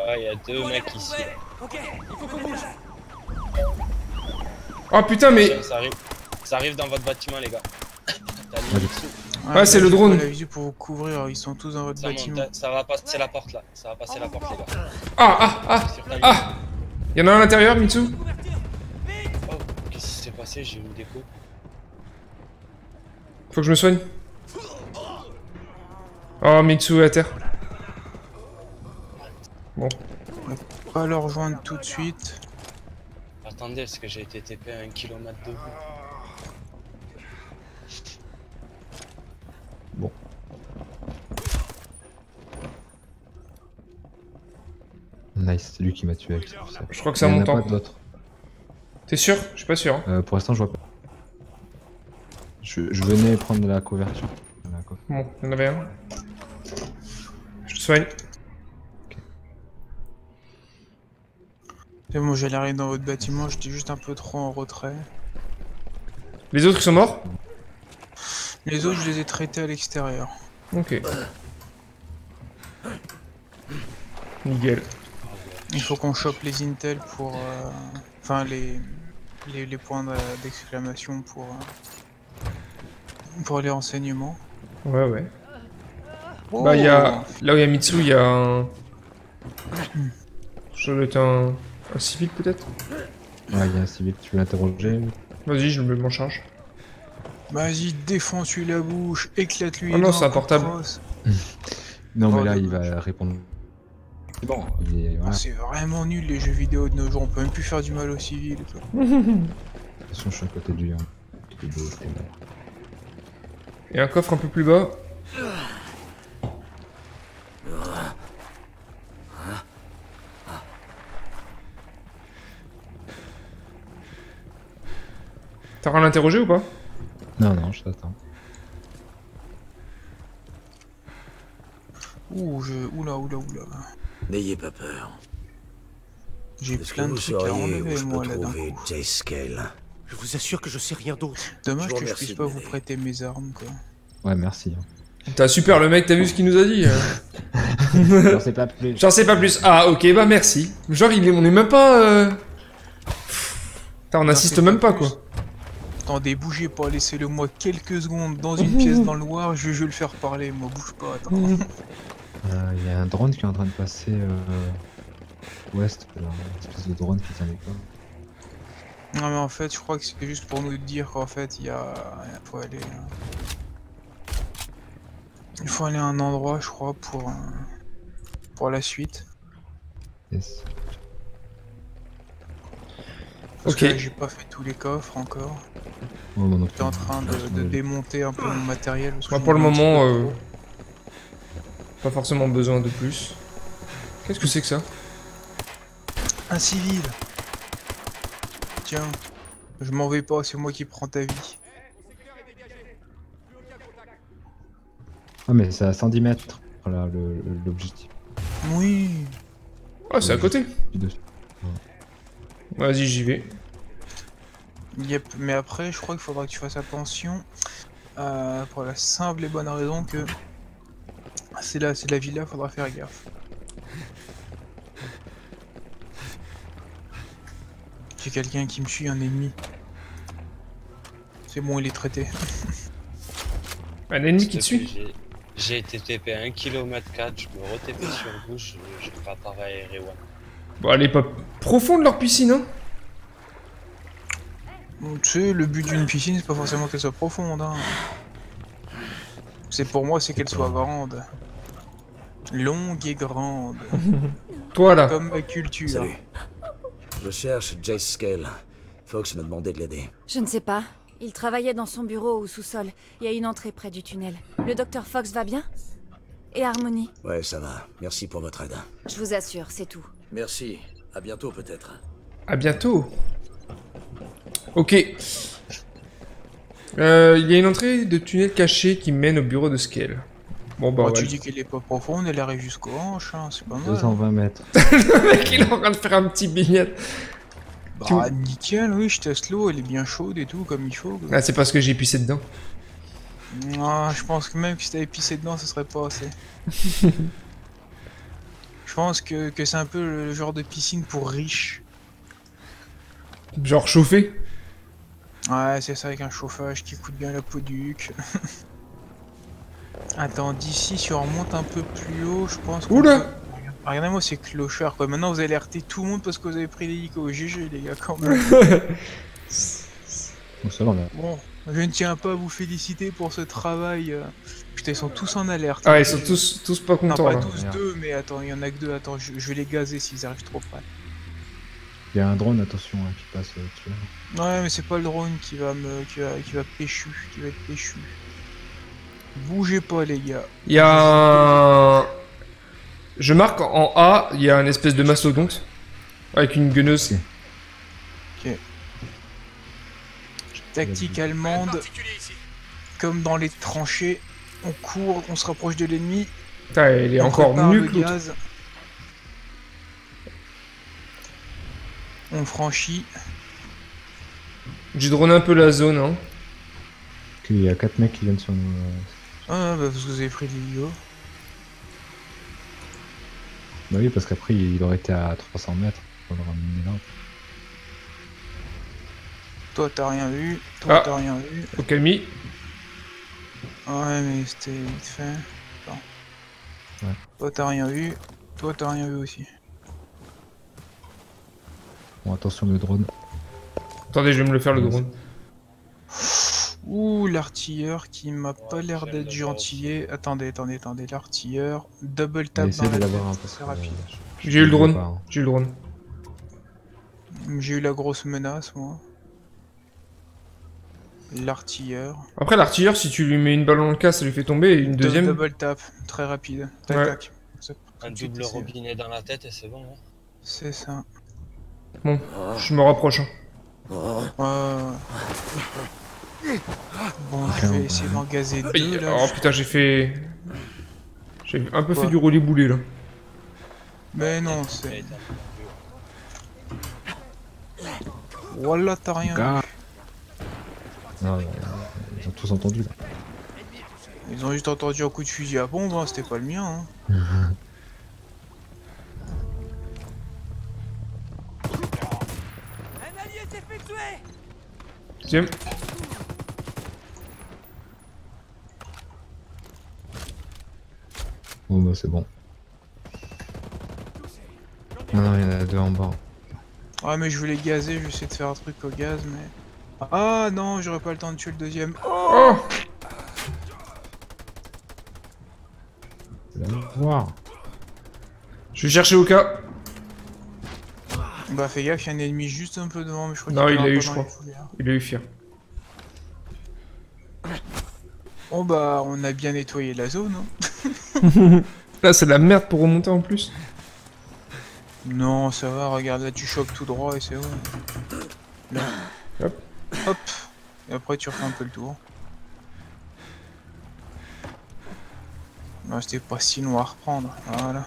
Ah, il y a deux mecs ici. Ok, il faut qu'on bouge. Oh putain, mais. Ça arrive dans votre bâtiment, les gars. Ouais, c'est le drone. La visu pour vous couvrir, ils sont tous dans votre bâtiment. Ça va passer la porte là. Ça va passer la porte, les gars. Ah. Il y en a un à l'intérieur, Mitsu. Oh, qu'est-ce qui s'est passé? J'ai eu une déco. Faut que je me soigne. Oh, Mitsu est à terre. Bon. On va pas le rejoindre tout de suite. Attendez, parce que j'ai été TP à 1 km de vous. Bon. Nice, c'est lui qui m'a tué avec ça. Je crois que ça monte en. pas d'autres. T'es sûr? Je suis pas sûr. Pour l'instant, je vois pas. Je venais prendre la couverture. Bon, il y en avait un. Je te soigne. C'est bon, j'allais arriver dans votre bâtiment, j'étais juste un peu trop en retrait. Les autres ils sont morts? Les autres, je les ai traités à l'extérieur. Ok. Nickel. Il faut qu'on chope les intels pour... Enfin, les points d'exclamation pour les renseignements. Ouais. Oh. Bah, y a... Là où il y a Mitsu, il y a un... Je dois être un civil peut-être? Ouais, il y a un civil, tu veux l'interroger? Vas-y, je m'en charge. Vas-y, défonce-lui la bouche, éclate-lui. Oh non, c'est un portable. Non, mais là, il va répondre. C'est bon, voilà. C'est vraiment nul les jeux vidéo de nos jours, on peut même plus faire du mal aux civils. De toute façon, je suis à côté du. Il y a un coffre un peu plus bas. T'as rien à l'interroger ou pas? Non, je t'attends. Oula. N'ayez pas peur. J'ai plein de trucs à enlever moi là d'un coup. Je vous assure que je sais rien d'autre. Dommage que je puisse pas vous prêter mes armes quoi. Ouais, merci. T'as super le mec, t'as vu ce qu'il nous a dit? J'en sais pas plus. J'en sais pas plus. Ah ok, bah merci. Genre on est même pas... Putain, on insiste même pas quoi. Attendez, bougez pas, laissez-le moi quelques secondes dans une pièce dans le noir, je vais le faire parler, moi bouge pas, attends. Il y a un drone qui est en train de passer ouest, là, une espèce de drone qui tient les corps. Non mais en fait je crois que c'est juste pour nous dire qu'en fait il faut aller... Il faut aller à un endroit je crois pour la suite. Yes. Parce que j'ai pas fait tous les coffres encore. J'étais en train de démonter un peu mon matériel. Moi pour le moment, pas forcément besoin de plus. Qu'est-ce que c'est que ça? Un civil. Tiens, je m'en vais pas, c'est moi qui prends ta vie. Ah mais c'est à 110 mètres, voilà l'objectif. Oui. Ah c'est à côté. Vas-y j'y vais. Yep, mais après je crois qu'il faudra que tu fasses attention pour la simple et bonne raison que c'est la villa, faudra faire gaffe. J'ai quelqu'un qui me suit, un ennemi. C'est bon, il est traité. Un ennemi qui te suit? J'ai été TP à 1 km 4, je me re-TP sur vous, je vais pas pareil Rewan. Bon, elle est pas profonde leur piscine, hein? Tu sais, le but d'une piscine, c'est pas forcément qu'elle soit profonde, hein. C'est pour moi, c'est qu'elle soit grande. Longue et grande. Toi là. Comme ma culture. Salut. Je cherche Jace Skell. Fox m'a demandé de l'aider. Je ne sais pas. Il travaillait dans son bureau au sous-sol. Il y a une entrée près du tunnel. Le docteur Fox va bien? Et Harmony? Ouais, ça va. Merci pour votre aide. Je vous assure, c'est tout. Merci. À bientôt peut-être. À bientôt. Ok. Il y a une entrée de tunnel caché qui mène au bureau de Skell. Bon bah tu dis qu'elle est pas profonde, elle arrive jusqu'aux hanches, hein, c'est pas mal. 220 mètres. Le mec il est en train de faire un petit billet. Bah nickel, oui, je teste l'eau, elle est bien chaude et tout, comme il faut. Ah c'est parce que j'ai pissé dedans. Ah, je pense que même si t'avais pissé dedans, ça serait pas assez. Je pense que c'est un peu le genre de piscine pour riches. Genre chauffé? Ouais, c'est ça, avec un chauffage qui coûte bien la peau du huc. Attends, d'ici, si on remonte un peu plus haut, je pense que... Oula! Regardez-moi ces clochards, quoi. Maintenant, vous allez alerter tout le monde parce que vous avez pris l'hélico. GG, les gars, quand même. Bon, je ne tiens pas à vous féliciter pour ce travail. Putain, ils sont tous en alerte. Ah, ils sont tous pas contents. Non, pas là. tous deux, mais attends, il y en a que deux. Attends, je vais les gazer s'ils arrivent trop près. Il y a un drone, attention, hein, qui passe dessus. Ouais, mais c'est pas le drone qui va péchu, qui va être péchu. Bougez pas, les gars. Il y a un... Je marque en A, il y a une espèce de mastodonte. Avec une gueuneuse. Ok. Tactique allemande. Comme dans les tranchées. On court, on se rapproche de l'ennemi. Putain, elle est encore mieux que l'autre. On franchit. J'ai droné un peu la zone, hein. Il y a 4 mecs qui viennent sur nous. Ah bah parce que vous avez pris l'hélico. Bah oui, parce qu'après il aurait été à 300 mètres. On le ramener là. Toi t'as rien vu, toi t'as rien vu. Au Camille. Ouais mais c'était vite fait. Attends. Ouais. Toi t'as rien vu, toi t'as rien vu aussi. Bon, attention le drone. Attendez, je vais me le faire le drone. Ouh, l'artilleur qui m'a pas l'air d'être gentillet. Attendez, l'artilleur. Double tap dans la tête, c'est rapide. J'ai eu le drone, j'ai eu le drone. J'ai eu la grosse menace, moi. L'artilleur. Après, l'artilleur, si tu lui mets une balle dans le cas, ça lui fait tomber, et une deuxième... Double tap, très rapide. Tac, ouais. tac. Un double robinet dans la tête et c'est bon, hein. C'est ça. Bon, je me rapproche. Hein. Bon, je vais essayer d'en gazer deux, là. Oh putain, j'ai un peu fait du roulis-boulé, là. Mais non, c'est... Voilà, t'as rien. Non, ils ont tous entendu, là. Ils ont juste entendu un coup de fusil à pompe, hein, c'était pas le mien, hein. Tiens. Bon bah c'est bon. Non, il y en a deux en bas. Ouais, mais je voulais gazer, je vais essayer de faire un truc au gaz, mais... Ah non, j'aurais pas le temps de tuer le deuxième. Oh, Voir. Je vais chercher Oka. Bah fais gaffe, il y a un ennemi juste un peu devant, mais je crois Non, il qu'il l'a eu, pas je dans crois. les fouilles. Il a eu Fear. Bon bah, on a bien nettoyé la zone. Hein. Là, c'est de la merde pour remonter en plus. Non, ça va, regarde, là tu chopes tout droit et c'est bon. Là. Hop. Hop. Et après tu refais un peu le tour. Non, c'était pas si long à reprendre, voilà.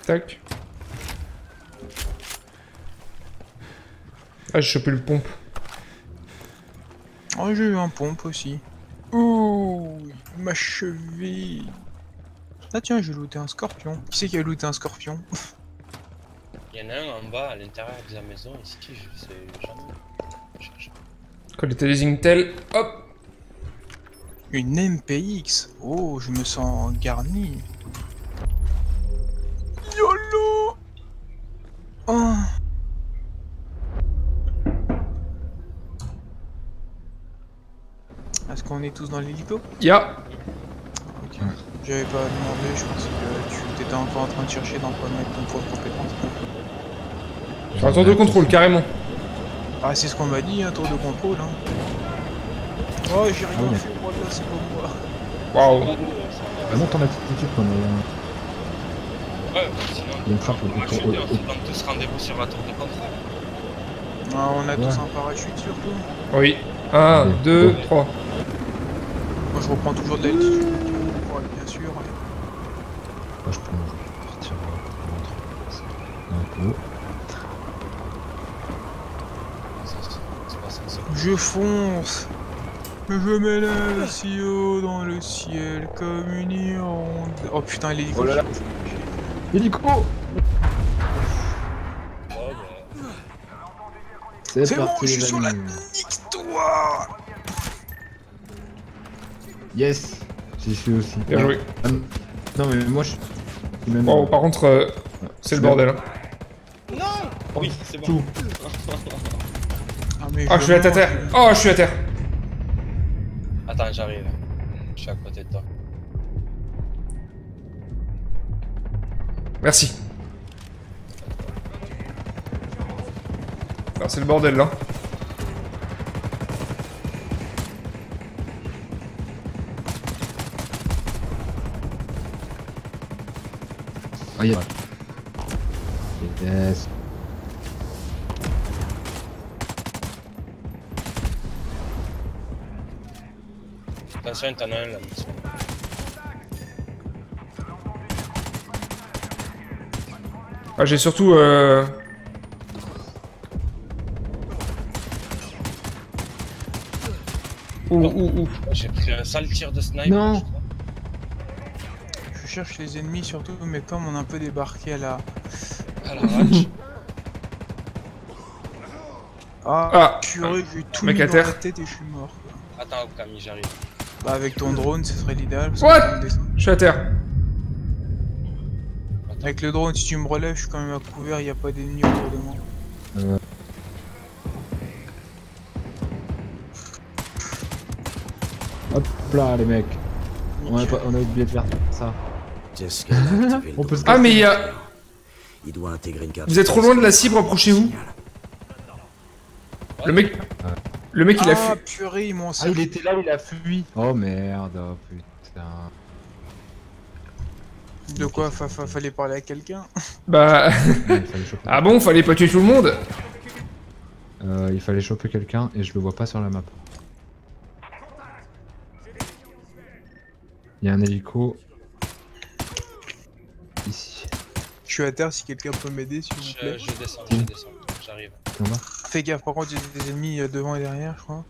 Tac. Ah, j'ai chopé le pompe. Oh, j'ai eu un pompe aussi. Ouh, ma cheville. Ah tiens, j'ai looté un scorpion. Qui c'est qui a looté un scorpion? Il y en a un en bas à l'intérieur de la maison ici, je sais jamais. Collecter les Intel, hop. Une MPX. Oh, je me sens garni. YOLO. Oh. Est-ce qu'on est tous dans l'hélico? Ya. Ok. J'avais pas demandé, je pensais que tu étais encore en train de chercher dans quoi mettre ton poids de compétence. J'ai un tour de contrôle, carrément. Ah, c'est ce qu'on m'a dit, un tour de contrôle. Hein. Oh, j'ai rien oui. fait, moi là, c'est pas moi. Waouh. Ah non, ton attitude qu'on est. Ouais, sinon, Il y a une trappe moi je suis dit, on se donne tous rendez-vous sur la tour de contrôle. Ah, on a Ouais. tous un parachute surtout. Oui. 1, 2, 3. Moi je reprends toujours de l'altitude, ouais, bien sûr. Moi je peux partir un coup. Je fonce. Je m'élève si haut dans le ciel comme une hirondelle. Oh putain, l'hélico. Oh là là. Hélico. C'est bon, parti je suis les sur la... amis. Nique-toi. Yes. J'y suis aussi. Bien joué. Ah, non mais moi je suis même... Oh, par contre, c'est le bordel. Hein. Non. Oui, c'est bon. Ah, je suis à terre. Oh, je suis à terre. Attends, j'arrive. Je suis à côté de toi. Merci. Ah, c'est le bordel là. Ah, y'a... Yes. Attention, t'en as un là. Ah, j'ai surtout... Ouh. J'ai pris un sale tir de sniper. Non. Je cherche les ennemis surtout, mais comme on a un peu débarqué à la... À la rage. Ah, purée, j'ai tout mec mis à dans terre. la tête et je suis mort. Attends, Camille, j'arrive. Bah avec ton drone, ce serait l'idéal. parce que What? tu me descends. Je suis à terre. Avec le drone, si tu me relèves, je suis quand même à couvert, il n'y a pas d'ennemis autour de moi. Hop là les mecs. On a oublié de faire ça. Jessica a activé le On peut se Ah, mais il y a... Il doit intégrer une carte. Vous êtes trop loin de la cible, approchez-vous. Le mec... Le mec, il a Ah, fui. purée, ils m'ont Ah il était là, il a fui. Oh merde, oh putain. De quoi fallait parler à quelqu'un? Bah... Ah bon, fallait pas tuer tout le monde? Il fallait choper quelqu'un et je le vois pas sur la map. Il y a un hélico. Ici. Je suis à terre si quelqu'un peut m'aider s'il vous plaît. Je descends, j'arrive. Fais gaffe, par contre il y a des ennemis devant et derrière je crois.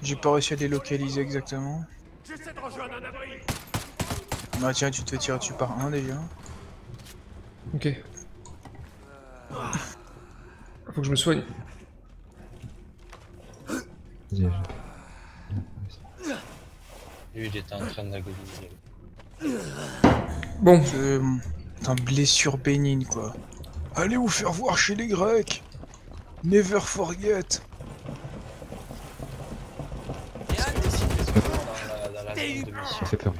J'ai pas réussi à les localiser exactement. Bah tiens, tu te fais tirer dessus par un déjà. Ok. Faut que je me soigne. Lui, il était en train d'agoniser. Bon. Putain, blessure bénigne, quoi. Allez vous faire voir chez les Grecs. Never forget. Ça fait peur.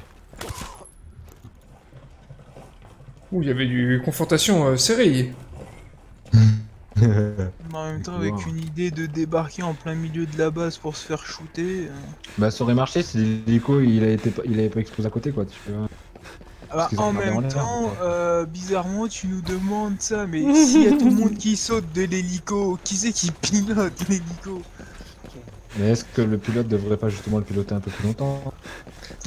Ouh, il y avait du confrontation serrée. Mais en même temps, avec une idée de débarquer en plein milieu de la base pour se faire shooter... Bah ça aurait marché si l'hélico il avait pas explosé à côté quoi, tu vois. Ah bah, en même temps, bizarrement tu nous demandes ça, mais s'il y a tout le monde qui saute de l'hélico, qui c'est qui pilote l'hélico? Mais est-ce que le pilote devrait pas justement le piloter un peu plus longtemps?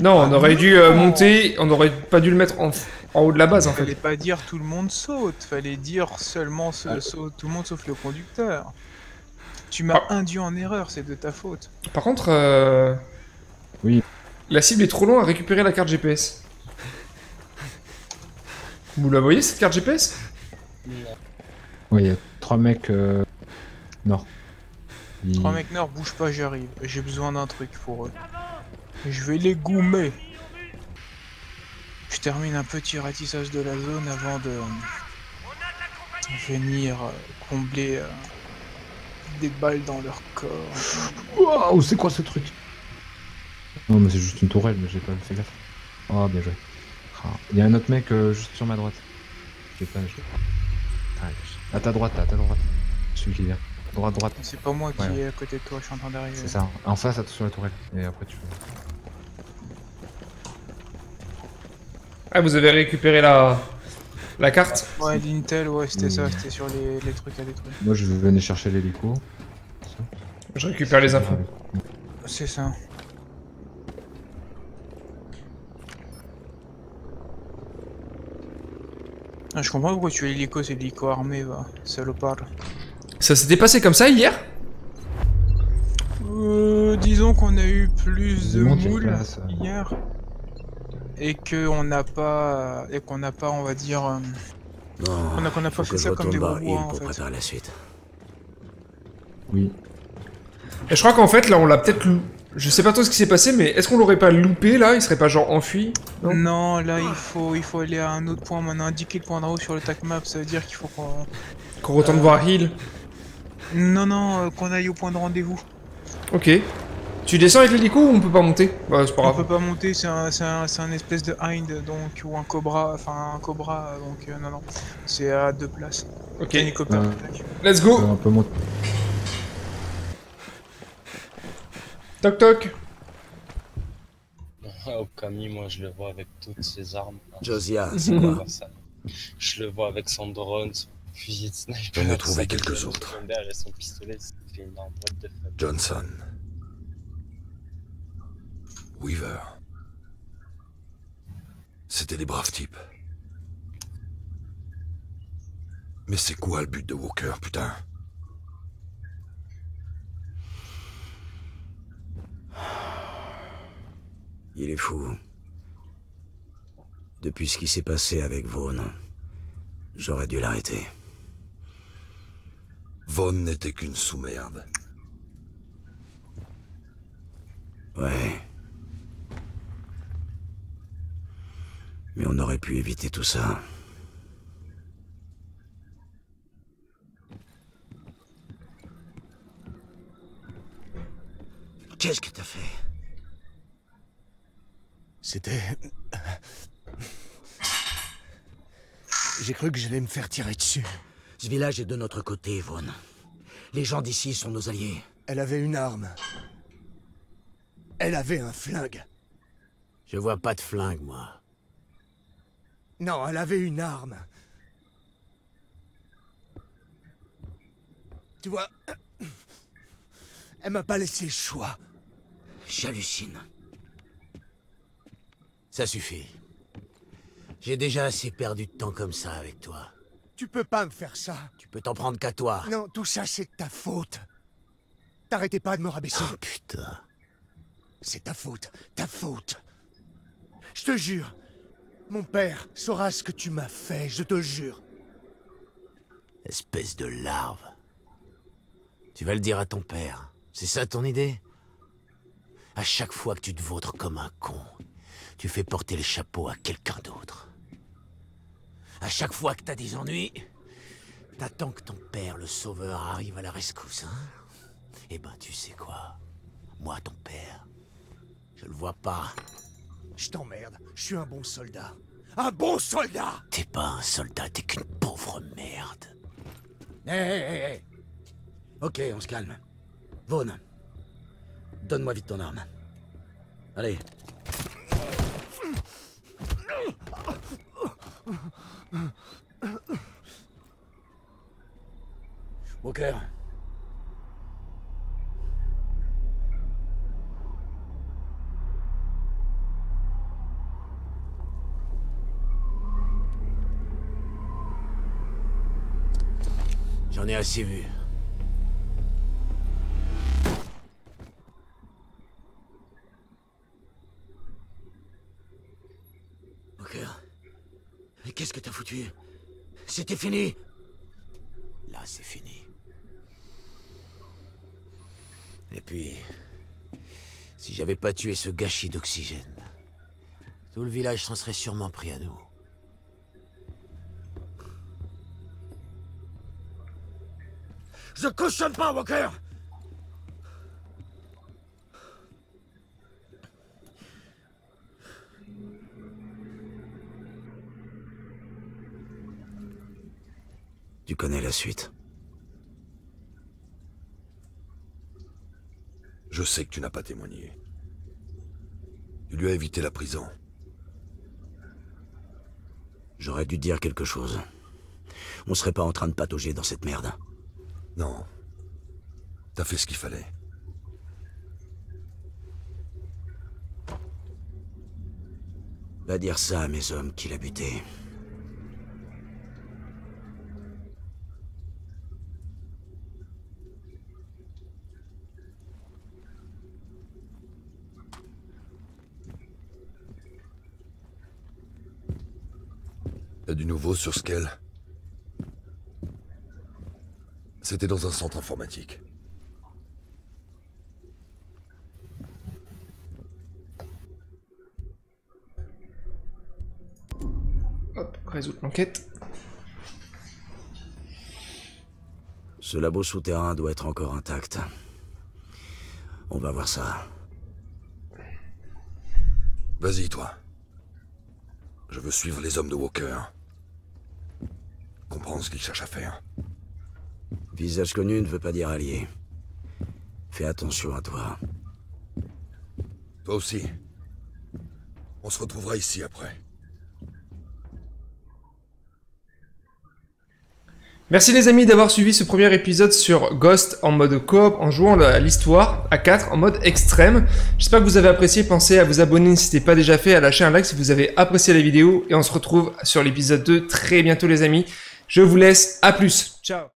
Non, on aurait dû monter, on aurait pas dû le mettre en haut de la base en fait. Fallait pas dire tout le monde saute, fallait dire seulement saute, tout le monde sauf le conducteur. Tu m'as induit en erreur, c'est de ta faute. Par contre, oui. La cible est trop loin à récupérer la carte GPS. Vous la voyez cette carte GPS? Oui, il y a 3 mecs nord. 3 mecs nord, bouge pas, j'arrive. J'ai besoin d'un truc pour eux. Je vais les goumer. Je termine un petit ratissage de la zone avant de venir combler des balles dans leur corps. Waouh, c'est quoi ce truc? Non mais c'est juste une tourelle, mais j'ai pas fait gaffe. Oh bien joué. Il y a un autre mec juste sur ma droite. Je sais pas, à ta droite, celui qui vient. Droite. C'est pas moi qui est à côté de toi, je suis en train d'arriver. C'est ça. En face, attention à la tourelle. Et après tu... Ah, vous avez récupéré la carte? Ouais, l'Intel, ouais, c'était ça, c'était sur les trucs à détruire. Moi je venais chercher l'hélico. Je récupère les infos. C'est ça. Ah, je comprends pourquoi tu es l'hélico, c'est l'hélico armé, va, salopard. Ça s'était passé comme ça hier? Disons qu'on a eu plus de moules hier. Et qu'on n'a pas, on va dire, qu'on n'a pas fait ça comme des robots en fait. Préparer la suite. Oui. Et je crois qu'en fait là on l'a peut-être, je sais pas trop ce qui s'est passé, mais est-ce qu'on l'aurait pas loupé là? Il serait pas genre enfui? Non, là il faut aller à un autre point. On a indiqué le point d'en haut sur le tac map, ça veut dire qu'il faut qu'on retourne voir Hill. Non, qu'on aille au point de rendez-vous. Ok. Tu descends avec l'hélico ou on peut pas monter? Bah c'est pas grave. On peut pas monter, c'est un espèce de hind, donc, ou un cobra, donc non, c'est à 2 places. Ok. Hélicoptère. Let's go. On peut monter. Toc toc. Au Camille, moi je le vois avec toutes ses armes. Josiah, c'est quoi? Je le vois avec son drone, son fusil de sniper. J'en ai trouvé quelques autres. Et son pistolet, c'était une arme de feu. Johnson. Weaver. C'était des braves types. Mais c'est quoi le but de Walker, putain? Il est fou. Depuis ce qui s'est passé avec Vaughn, j'aurais dû l'arrêter. Vaughn n'était qu'une sous-merde. Ouais. Mais on aurait pu éviter tout ça. Qu'est-ce que t'as fait? C'était... J'ai cru que j'allais me faire tirer dessus. Ce village est de notre côté, Vaughn. Les gens d'ici sont nos alliés. Elle avait une arme. Elle avait un flingue. Je vois pas de flingue, moi. Non, elle avait une arme. Tu vois... Elle m'a pas laissé le choix. J'hallucine. Ça suffit. J'ai déjà assez perdu de temps comme ça avec toi. Tu peux pas me faire ça. Tu peux t'en prendre qu'à toi. Non, tout ça c'est de ta faute. T'arrêtais pas de me rabaisser. Oh putain. C'est ta faute, ta faute. Je te jure, mon père saura ce que tu m'as fait, je te le jure. Espèce de larve. Tu vas le dire à ton père. C'est ça ton idée? À chaque fois que tu te vautres comme un con, tu fais porter le chapeau à quelqu'un d'autre. À chaque fois que t'as des ennuis, t'attends que ton père, le sauveur, arrive à la rescousse, hein? Eh ben, tu sais quoi? Moi, ton père, je le vois pas. Je t'emmerde, je suis un bon soldat. Un bon soldat! T'es pas un soldat, t'es qu'une pauvre merde. Hé. Ok, on se calme. Vaughn, donne-moi vite ton arme. Allez. Walker. J'en ai assez vu. Walker. Mais qu'est-ce que t'as foutu? C'était fini. Là, c'est fini. Et puis, si j'avais pas tué ce gâchis d'oxygène, tout le village s'en serait sûrement pris à nous. Je cautionne pas, Walker! Tu connais la suite. Je sais que tu n'as pas témoigné. Tu lui as évité la prison. J'aurais dû dire quelque chose. On serait pas en train de patauger dans cette merde. Non. T'as fait ce qu'il fallait. Va dire ça à mes hommes qu'il a buté. T'as du nouveau sur Skell? C'était dans un centre informatique. Hop, résoudre l'enquête. Ce labo souterrain doit être encore intact. On va voir ça. Vas-y, toi. Je veux suivre les hommes de Walker. Comprendre ce qu'ils cherchent à faire. Visage connu ne veut pas dire allié. Fais attention à toi. Toi aussi. On se retrouvera ici après. Merci les amis d'avoir suivi ce premier épisode sur Ghost en mode coop en jouant à l'histoire à 4 en mode extrême. J'espère que vous avez apprécié, pensez à vous abonner si ce n'est pas déjà fait, à lâcher un like si vous avez apprécié la vidéo et on se retrouve sur l'épisode 2 très bientôt les amis. Je vous laisse, à plus, ciao.